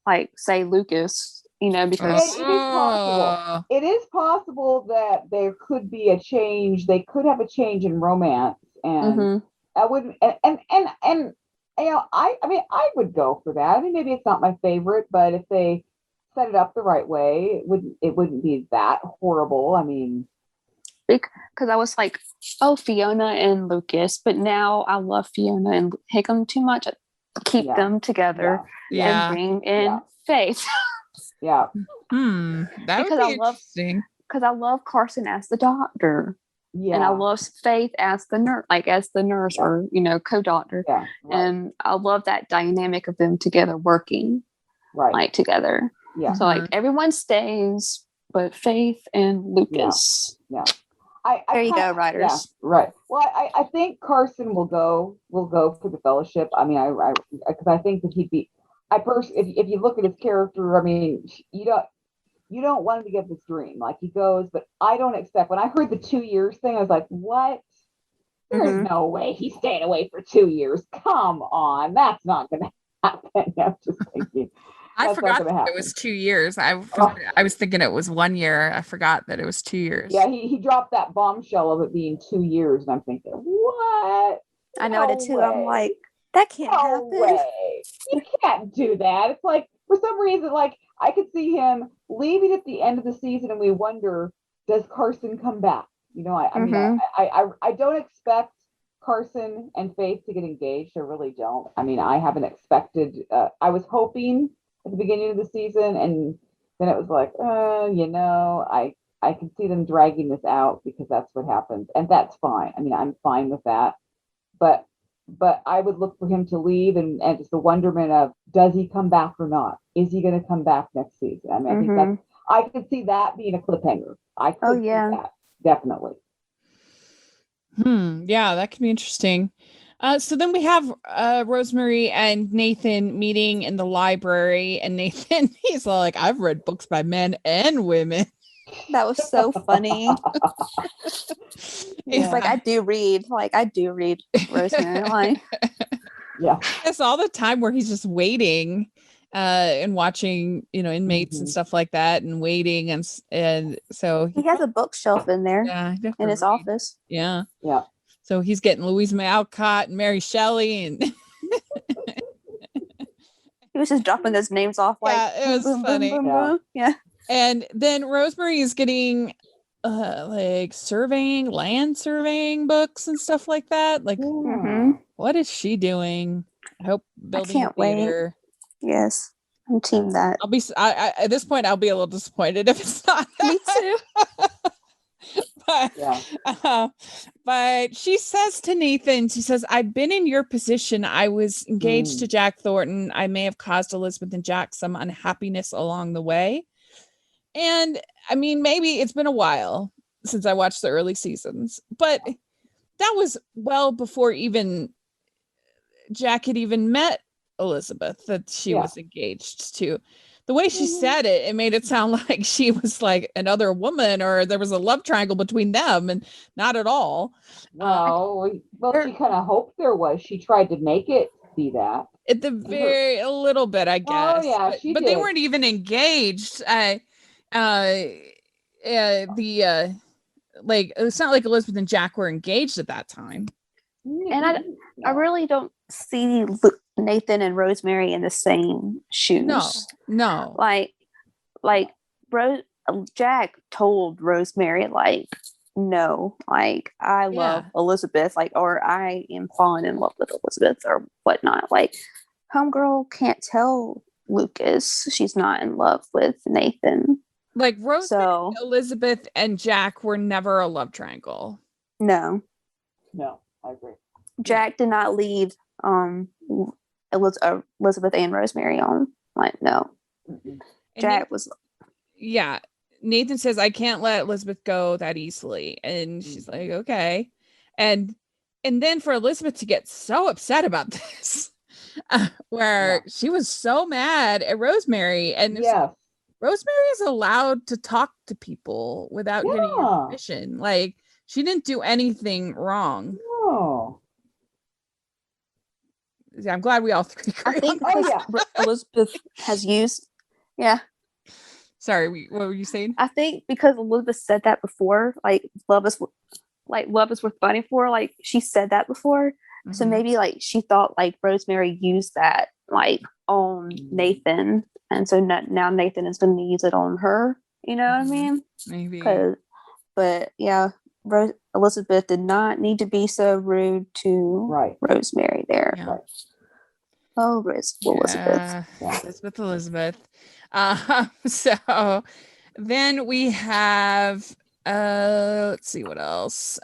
Speaker 2: like, say, Lucas? You know, because
Speaker 3: it is possible. It is possible that there could be a change. They could have a change in romance, and I wouldn't. And you know, I mean, I would go for that. I mean, maybe it's not my favorite, but if they set it up the right way, it wouldn't be that horrible. I mean,
Speaker 2: because I was like, oh, Fiona and Lucas, but now I love Fiona and Hickam too much. Keep them together and bring in Faith.
Speaker 3: Yeah.
Speaker 1: That would be interesting.
Speaker 2: Because I love Carson as the doctor.
Speaker 3: Yeah.
Speaker 2: And I love Faith as the nurse, or, you know, co-doctor.
Speaker 3: Yeah. Right.
Speaker 2: And I love that dynamic of them together working together.
Speaker 3: Yeah.
Speaker 2: So like everyone stays, but Faith and Lucas.
Speaker 3: Yeah.
Speaker 2: There you go, writers.
Speaker 3: Yeah, right. Well, I think Carson will go for the Fellowship. I mean, because I think that he'd be. If you look at his character, I mean, you don't want him to get this dream. Like he goes, but I don't expect. When I heard the 2 years thing, I was like, what? There's no way he's staying away for 2 years. Come on, that's not going to happen. I'm just thinking.
Speaker 1: I forgot that it was 2 years. I was thinking it was 1 year. I forgot that it was 2 years.
Speaker 3: Yeah, he dropped that bombshell of it being 2 years, and I'm thinking, what?
Speaker 2: I know it too. I'm like, that can't happen.
Speaker 3: Way. You can't do that. It's like, for some reason, like I could see him leaving at the end of the season, and we wonder, does Carson come back? You know, I mean, I don't expect Carson and Faith to get engaged. I really don't. I mean, I haven't expected. I was hoping at the beginning of the season, and then it was like, you know, I can see them dragging this out because that's what happens, and that's fine. I mean, I'm fine with that, but I would look for him to leave, and just the wonderment of, does he come back or not? Is he going to come back next season? I mean, I think I could see that being a cliffhanger. I could see that, definitely.
Speaker 1: Yeah, that could be interesting. So then we have Rosemary and Nathan meeting in the library, and Nathan, he's like, I've read books by men and women.
Speaker 2: That was so funny. He's like, I do read, Rosemary. Like,
Speaker 3: yeah,
Speaker 1: it's all the time where he's just waiting and watching, you know, inmates and stuff like that, and waiting, and so
Speaker 2: he has a bookshelf in there, in his office.
Speaker 1: Yeah.
Speaker 2: So
Speaker 1: he's getting Louise May Alcott and Mary Shelley, and
Speaker 2: he was just dropping those names off. Like,
Speaker 1: it was funny.
Speaker 2: Boom, boom. Yeah.
Speaker 1: And then Rosemary is getting like land surveying books and stuff like that. Like, what is she doing? I hope building a theater.
Speaker 2: Wait. Yes, I'm team that.
Speaker 1: I'll be. I at this point, I'll be a little disappointed if it's not.
Speaker 2: Me too.
Speaker 1: But she says to Nathan, she says, I've been in your position. I was engaged to Jack Thornton. I may have caused Elizabeth and Jack some unhappiness along the way. And I mean, maybe it's been a while since I watched the early seasons, but that was well before even Jack had even met Elizabeth, that she was engaged to. The way she said it, it made it sound like she was like another woman, or there was a love triangle between them, and not at all.
Speaker 3: Well, she kind of hoped there was. She tried to make it be that.
Speaker 1: At the a little bit, I guess.
Speaker 3: Oh yeah,
Speaker 1: but they weren't even engaged. Like, it's not like Elizabeth and Jack were engaged at that time.
Speaker 2: And I really don't see Nathan and Rosemary in the same shoes.
Speaker 1: No.
Speaker 2: Like Jack told Rosemary, like, no, like, I love Elizabeth, like, or I am falling in love with Elizabeth or whatnot. Like, homegirl can't tell Lucas. She's not in love with Nathan.
Speaker 1: Like Rosemary,
Speaker 2: So
Speaker 1: Elizabeth, and Jack were never a love triangle.
Speaker 2: no,
Speaker 3: I agree.
Speaker 2: Jack did not leave Elizabeth and Rosemary on. Like, no.
Speaker 3: Mm-mm.
Speaker 2: Jack was.
Speaker 1: Yeah. Nathan says, I can't let Elizabeth go that easily. And she's like, okay. And then for Elizabeth to get so upset about this, where she was so mad at Rosemary. And
Speaker 3: Yes.
Speaker 1: Rosemary is allowed to talk to people without getting your permission. Like, she didn't do anything wrong.
Speaker 3: Oh.
Speaker 1: Yeah, I'm glad we all three agree.
Speaker 2: I think
Speaker 3: Oh,
Speaker 2: because Elizabeth has used. Yeah.
Speaker 1: Sorry, what were you saying?
Speaker 2: I think because Elizabeth said that before, like love is worth fighting for. Like she said that before, so maybe like she thought like Rosemary used that like on Nathan, and so now Nathan is going to use it on her. You know what I mean?
Speaker 1: Maybe.
Speaker 2: But yeah, Elizabeth did not need to be so rude to Rosemary there.
Speaker 1: Yeah.
Speaker 3: Right.
Speaker 2: Oh, Elizabeth.
Speaker 1: Elizabeth. So then we have let's see what else.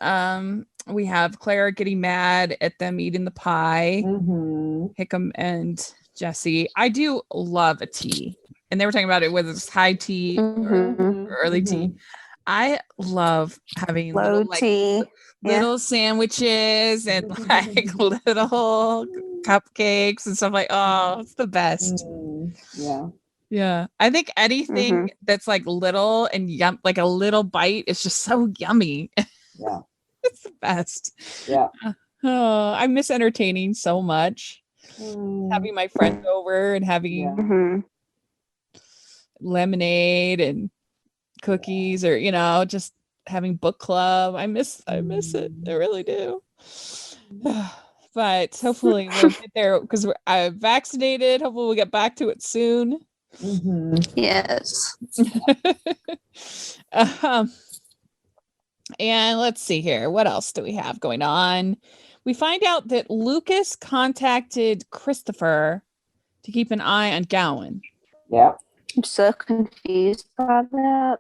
Speaker 1: We have Clara getting mad at them eating the pie. Hickam and Jesse. I do love a tea, and they were talking about it whether it's high tea or early tea. I love having little sandwiches and like little cupcakes and stuff like, oh, it's the best. Yeah. I think anything that's like little and like a little bite is just so yummy.
Speaker 3: Yeah.
Speaker 1: It's the best.
Speaker 3: Yeah.
Speaker 1: Oh, I miss entertaining so much. Having my friends over and having lemonade and cookies or just having book club. I miss it. I really do. But hopefully we'll get there because we're vaccinated. Hopefully we'll get back to it soon.
Speaker 2: Yes.
Speaker 1: And let's see here. What else do we have going on? We find out that Lucas contacted Christopher to keep an eye on Gowan.
Speaker 3: Yeah.
Speaker 2: I'm so confused by that.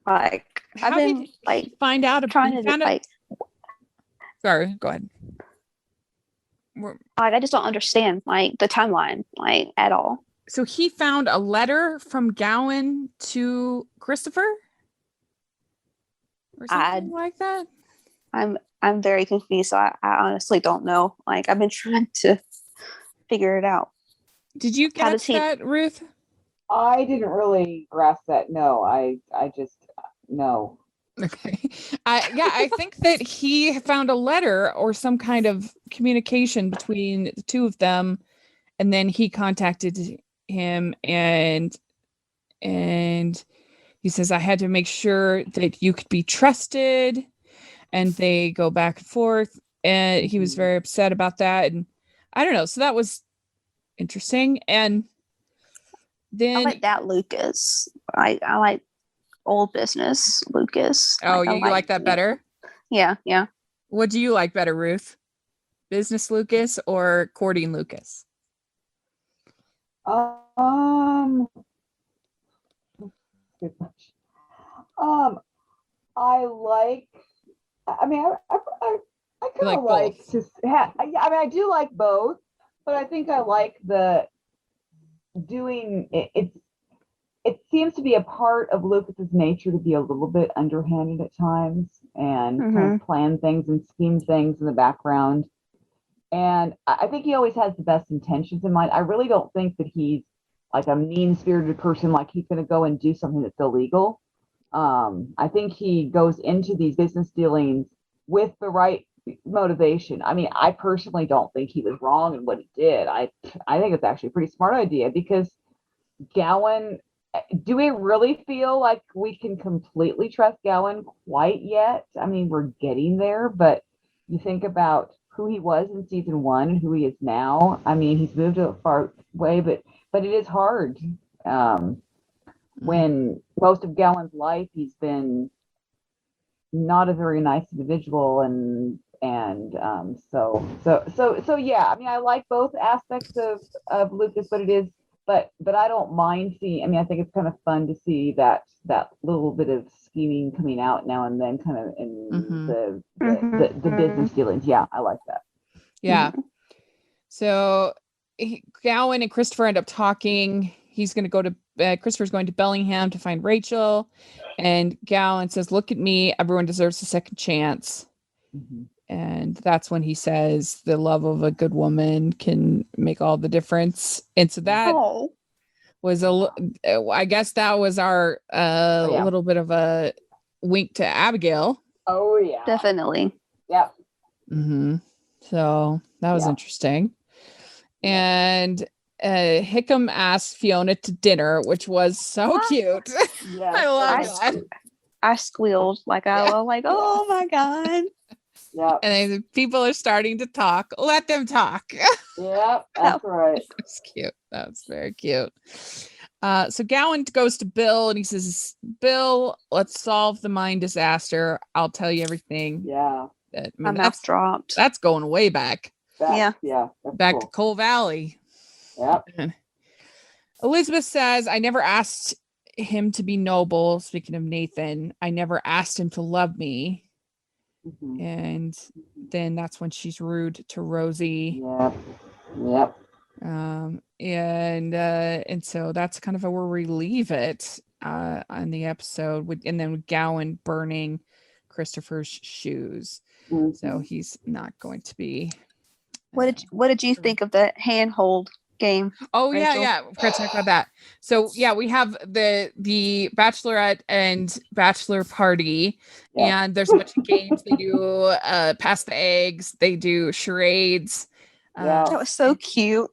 Speaker 2: Like,
Speaker 1: How
Speaker 2: I've been
Speaker 1: did he find out
Speaker 2: trying to like.
Speaker 1: Sorry, go ahead.
Speaker 2: Like, I just don't understand like the timeline like at all.
Speaker 1: So he found a letter from Gowan to Christopher, or something like that.
Speaker 2: I'm very confused. So I honestly don't know. Like, I've been trying to figure it out.
Speaker 1: Did you get that, Ruth?
Speaker 3: I didn't really grasp that. No, I just no.
Speaker 1: Okay. I think that he found a letter or some kind of communication between the two of them, and then he contacted him and he says, I had to make sure that you could be trusted, and they go back and forth, and he was very upset about that, and I don't know, so that was interesting. And then
Speaker 2: I like that Lucas. I like old business Lucas.
Speaker 1: Oh, you like that better?
Speaker 2: Yeah.
Speaker 1: What do you like better, Ruth? Business Lucas or courting Lucas?
Speaker 3: I like. I mean, I kind of like to. I mean, I do like both, but I think I like the doing it. It seems to be a part of Lucas's nature to be a little bit underhanded at times and kind of plan things and scheme things in the background. And I think he always has the best intentions in mind. I really don't think that he's like a mean-spirited person, like he's going to go and do something that's illegal. I think he goes into these business dealings with the right motivation. I mean, I personally don't think he was wrong in what he did. I think it's actually a pretty smart idea because Gowan, do we really feel like we can completely trust Gowan quite yet? I mean, we're getting there, but you think about who he was in season 1 and who he is now. I mean, he's moved a far way, but it is hard. When most of Gowan's life he's been not a very nice individual, and so yeah. I mean, I like both aspects of Lucas, but it is but I don't mind seeing. I mean, I think it's kind of fun to see that little bit of scheming coming out now and then, kind of in
Speaker 1: Mhm.
Speaker 3: the business dealings. Yeah, I like that.
Speaker 1: Yeah. So Gowan and Christopher end up talking. He's going to go to Christopher's going to Bellingham to find Rachel, and Gowan says, "Look at me. Everyone deserves a second chance."
Speaker 3: Mm-hmm.
Speaker 1: And that's when he says the love of a good woman can make all the difference. And so that was I guess that was our little bit of a wink to Abigail.
Speaker 3: Oh yeah,
Speaker 2: Definitely.
Speaker 3: Yep.
Speaker 1: Mm-hmm. So that was interesting. And Hickam asked Fiona to dinner, which was so cute.
Speaker 3: Yeah,
Speaker 1: I love that.
Speaker 2: I squealed like I was like, oh my god.
Speaker 3: Yeah.
Speaker 1: And then people are starting to talk. Let them talk.
Speaker 3: Yeah, that's right.
Speaker 1: That's cute. That's very cute. So Gowan goes to Bill and he says, "Bill, let's solve the mine disaster. I'll tell you everything."
Speaker 3: Yeah.
Speaker 2: My mouth dropped.
Speaker 1: That's going way back.
Speaker 3: Yeah.
Speaker 1: Back to Coal Valley.
Speaker 3: Yep.
Speaker 1: Elizabeth says, "I never asked him to be noble." Speaking of Nathan, "I never asked him to love me."
Speaker 3: Mm-hmm.
Speaker 1: And then that's when she's rude to Rosie.
Speaker 3: Yep.
Speaker 1: And so that's kind of where we leave it on the episode, and then with Gowan burning Christopher's shoes.
Speaker 3: Mm-hmm.
Speaker 1: So he's not going to be.
Speaker 2: What did you think of the handhold game?
Speaker 1: Oh,
Speaker 2: Rachel?
Speaker 1: yeah. We're going to talk about that. So yeah, we have the bachelorette and bachelor party, and there's a bunch of games. They do pass the eggs. They do charades.
Speaker 2: That was so cute.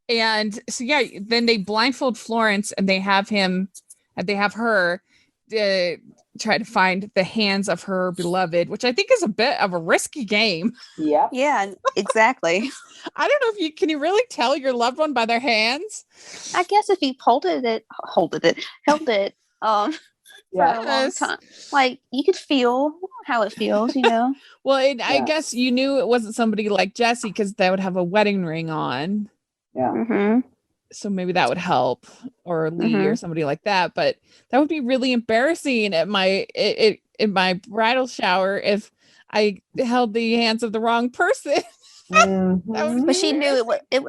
Speaker 1: And so yeah, then they blindfold Florence and they have her try to find the hands of her beloved, which I think is a bit of a risky game.
Speaker 2: Yeah, exactly.
Speaker 1: I don't know if can you really tell your loved one by their hands?
Speaker 2: I guess if you held it for a long time, like you could feel how it feels,
Speaker 1: Well, I guess you knew it wasn't somebody like Jesse because they would have a wedding ring on.
Speaker 2: Mm-hmm.
Speaker 1: So maybe that would help, or Lee or somebody like that. But that would be really embarrassing at in my bridal shower if I held the hands of the wrong person.
Speaker 2: But she knew it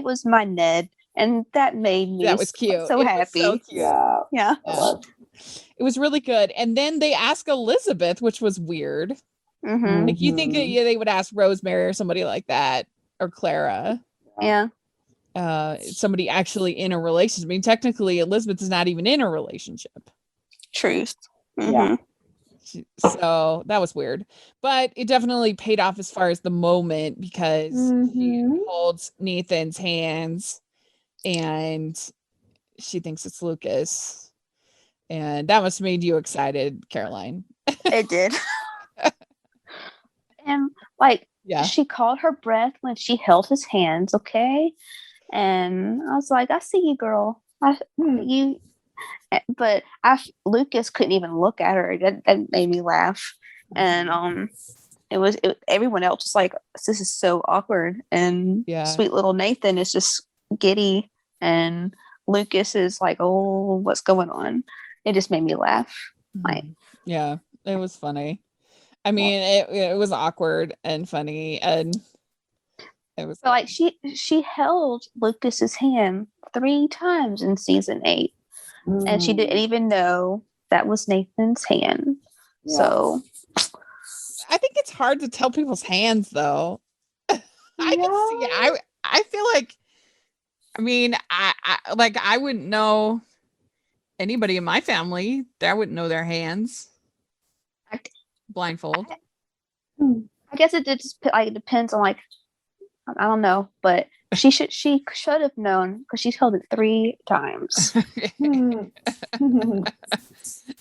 Speaker 2: was my Ned, and that made me
Speaker 1: that was cute.
Speaker 2: So happy.
Speaker 1: So cute.
Speaker 2: Yeah.
Speaker 1: It was really good. And then they ask Elizabeth, which was weird.
Speaker 2: Mm-hmm.
Speaker 1: Like you think they would ask Rosemary or somebody like that, or Clara.
Speaker 2: Yeah.
Speaker 1: Somebody actually in a relationship. I mean, technically, Elizabeth is not even in a relationship.
Speaker 2: Truth.
Speaker 3: Mm-hmm. Yeah.
Speaker 1: So that was weird, but it definitely paid off as far as the moment, because she holds Nathan's hands and she thinks it's Lucas, and that must have made you excited, Caroline.
Speaker 2: It did. And she caught her breath when she held his hands. Okay. And I was like, I see you, girl. But Lucas couldn't even look at her. That made me laugh. And everyone else was like, this is so awkward. And sweet little Nathan is just giddy, and Lucas is like, oh, what's going on? It just made me laugh.
Speaker 1: Yeah, it was funny. I mean, it was awkward and funny, and it was
Speaker 2: so she held Lucas's hand 3 times in season 8, and she didn't even know that was Nathan's hand. Yeah. So
Speaker 1: I think it's hard to tell people's hands, though. I can see it. I feel like, I mean, I wouldn't know anybody in my family that wouldn't know their hands. Blindfold.
Speaker 2: I guess it just depends on I don't know, but she should have known, because she's held it 3 times.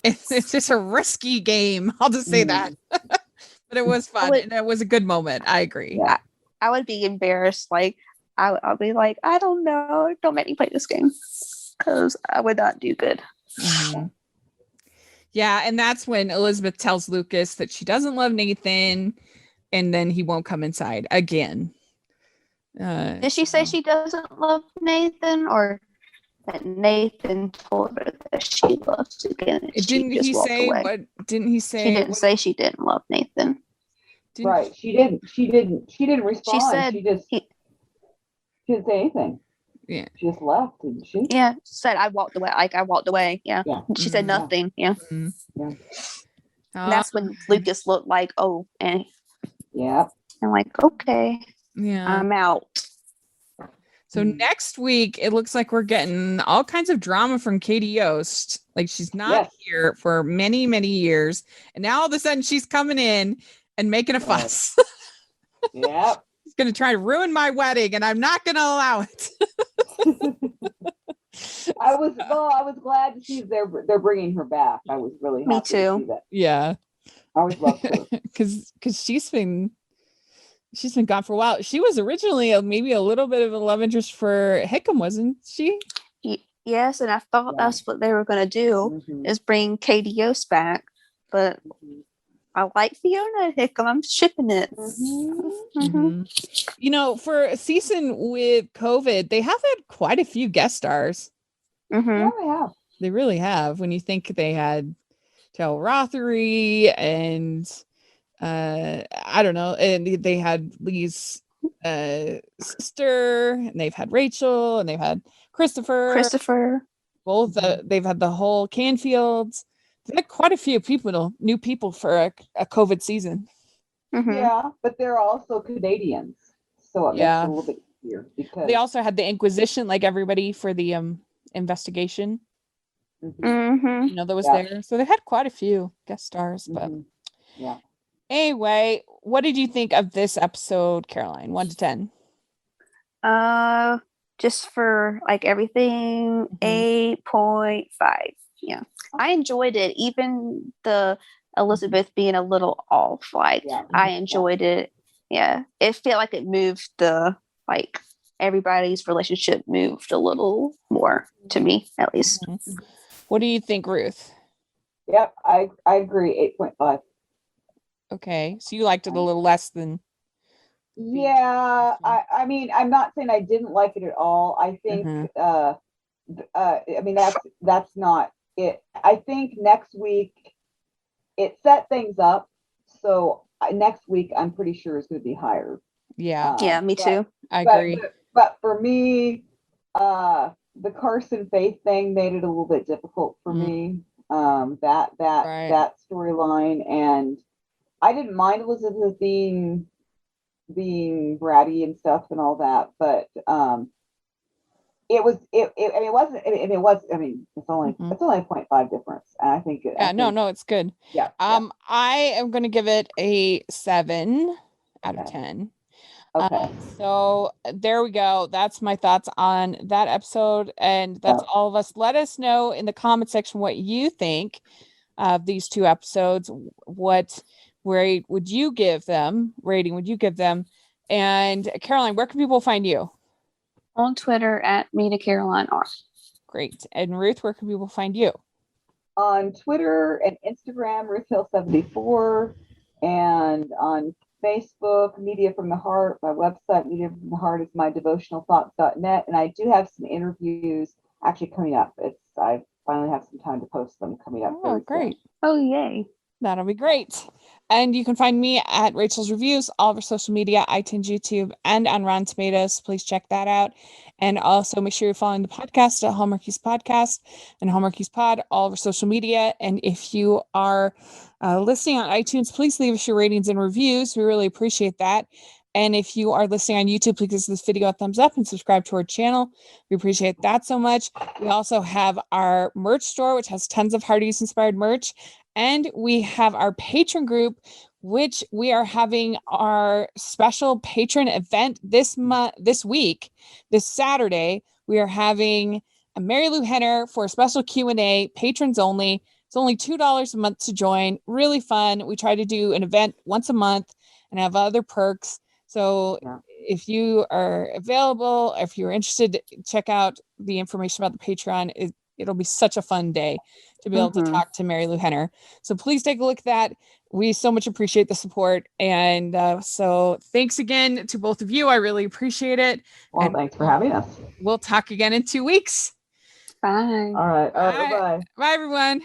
Speaker 1: It's just a risky game. I'll just say that. But it was fun, and it was a good moment. I agree.
Speaker 2: Yeah. I would be embarrassed. I'll be like, I don't know. Don't make me play this game, because I would not do good.
Speaker 1: Mm-hmm. Yeah, and that's when Elizabeth tells Lucas that she doesn't love Nathan, and then he won't come inside again.
Speaker 2: Did she say she doesn't love Nathan, or that Nathan told her that she loves again and
Speaker 1: Didn't
Speaker 2: she just
Speaker 1: he
Speaker 2: walked
Speaker 1: say
Speaker 2: away?
Speaker 1: what? Didn't he say?
Speaker 2: She didn't say she didn't love Nathan.
Speaker 3: Right. She didn't respond.
Speaker 2: She said
Speaker 3: she didn't say anything.
Speaker 1: Yeah.
Speaker 3: She just left, didn't she?
Speaker 2: Yeah, said I walked away. Like I walked away. Yeah.
Speaker 3: Yeah.
Speaker 2: She said nothing. Yeah.
Speaker 1: Mm.
Speaker 3: Yeah.
Speaker 2: And that's when Lucas looked like, oh, and
Speaker 3: Yeah.
Speaker 2: I'm like, okay,
Speaker 1: Yeah.
Speaker 2: I'm out.
Speaker 1: So next week, it looks like we're getting all kinds of drama from Katie Yost. Like she's not here for many, many years. And now all of a sudden she's coming in and making a fuss.
Speaker 3: Yeah.
Speaker 1: She's going to try to ruin my wedding and I'm not going to allow it.
Speaker 3: I was glad to see they're bringing her back. I was really happy to see that.
Speaker 1: Yeah.
Speaker 3: I always loved her.
Speaker 1: Because she's been gone for a while. She was originally maybe a little bit of a love interest for Hickam, wasn't she?
Speaker 2: Yes, and I thought that's what they were going to do, is bring Katie Yost back. But I like Fiona and Hickam. I'm shipping it.
Speaker 1: You know, for a season with COVID, they have had quite a few guest stars.
Speaker 3: Yeah, they have.
Speaker 1: They really have. When you think they had Tel Rothery and I don't know, and they had Lee's sister, and they've had Rachel, and they've had Christopher. Both they've had the whole Canfields. They've had quite a few people, new people for a COVID season.
Speaker 3: Yeah, but they're also Canadians, so it makes it a little bit easier because
Speaker 1: they also had the Inquisition, like everybody, for the investigation. You know, that was there. So they had quite a few guest stars, but
Speaker 3: yeah.
Speaker 1: Anyway, what did you think of this episode, Caroline? 1 to 10.
Speaker 2: Just for like everything, 8.5. Yeah. I enjoyed it. Even the Elizabeth being a little off, like I enjoyed it. Yeah. It felt like it moved everybody's relationship moved a little more to me, at least.
Speaker 1: What do you think, Ruth?
Speaker 3: Yep, I agree. 8.5.
Speaker 1: Okay, so you liked it a little less than.
Speaker 3: Yeah, I mean, I'm not saying I didn't like it at all. I think, I mean, that's not it. I think next week it set things up. So next week, I'm pretty sure it's going to be higher.
Speaker 2: Yeah, me too.
Speaker 1: I agree.
Speaker 3: But for me, the Carson Faith thing made it a little bit difficult for me. That storyline, and I didn't mind Elizabeth being bratty and stuff and all that, but it was I mean it's only a 0.5 difference, and I think
Speaker 1: no, it's good. I am going to give it a 7 out of 10.
Speaker 3: Okay.
Speaker 1: So there we go. That's my thoughts on that episode, and that's all of us. Let us know in the comment section what you think of these two episodes. What rating would you give them? And Caroline, where can people find you?
Speaker 2: On Twitter at Mina Caroline R.
Speaker 1: Great. And Ruth, where can people find you?
Speaker 3: On Twitter and Instagram, RuthHill74, and on Facebook, Media from the Heart. My website, Media from the Heart, is mydevotionalthoughts.net, and I do have some interviews actually coming up. I finally have some time to post them coming up.
Speaker 1: Oh, great.
Speaker 2: Oh, yay.
Speaker 1: That'll be great. And you can find me at Rachel's Reviews, all of our social media, iTunes, YouTube, and on Rotten Tomatoes. Please check that out. And also make sure you're following the podcast at Hallmarkies Podcast and Hallmarkies Pod, all of our social media. And if you are listening on iTunes, please leave us your ratings and reviews. We really appreciate that. And if you are listening on YouTube, please give this video a thumbs up and subscribe to our channel. We appreciate that so much. We also have our merch store, which has tons of Hardy's inspired merch. And we have our patron group, which we are having our special patron event this week, this Saturday. We are having a Mary Lou Henner for a special Q&A, patrons only. It's only $2 a month to join. Really fun. We try to do an event once a month and have other perks. So if you are available, if you're interested, check out the information about the Patreon. it'll be such a fun day to be able to talk to Mary Lou Henner. So please take a look at that. We so much appreciate the support. And so thanks again to both of you. I really appreciate it.
Speaker 3: Well,
Speaker 1: and
Speaker 3: thanks for having us.
Speaker 1: We'll talk again in 2 weeks.
Speaker 2: Bye.
Speaker 3: All right. Bye.
Speaker 1: Bye, everyone.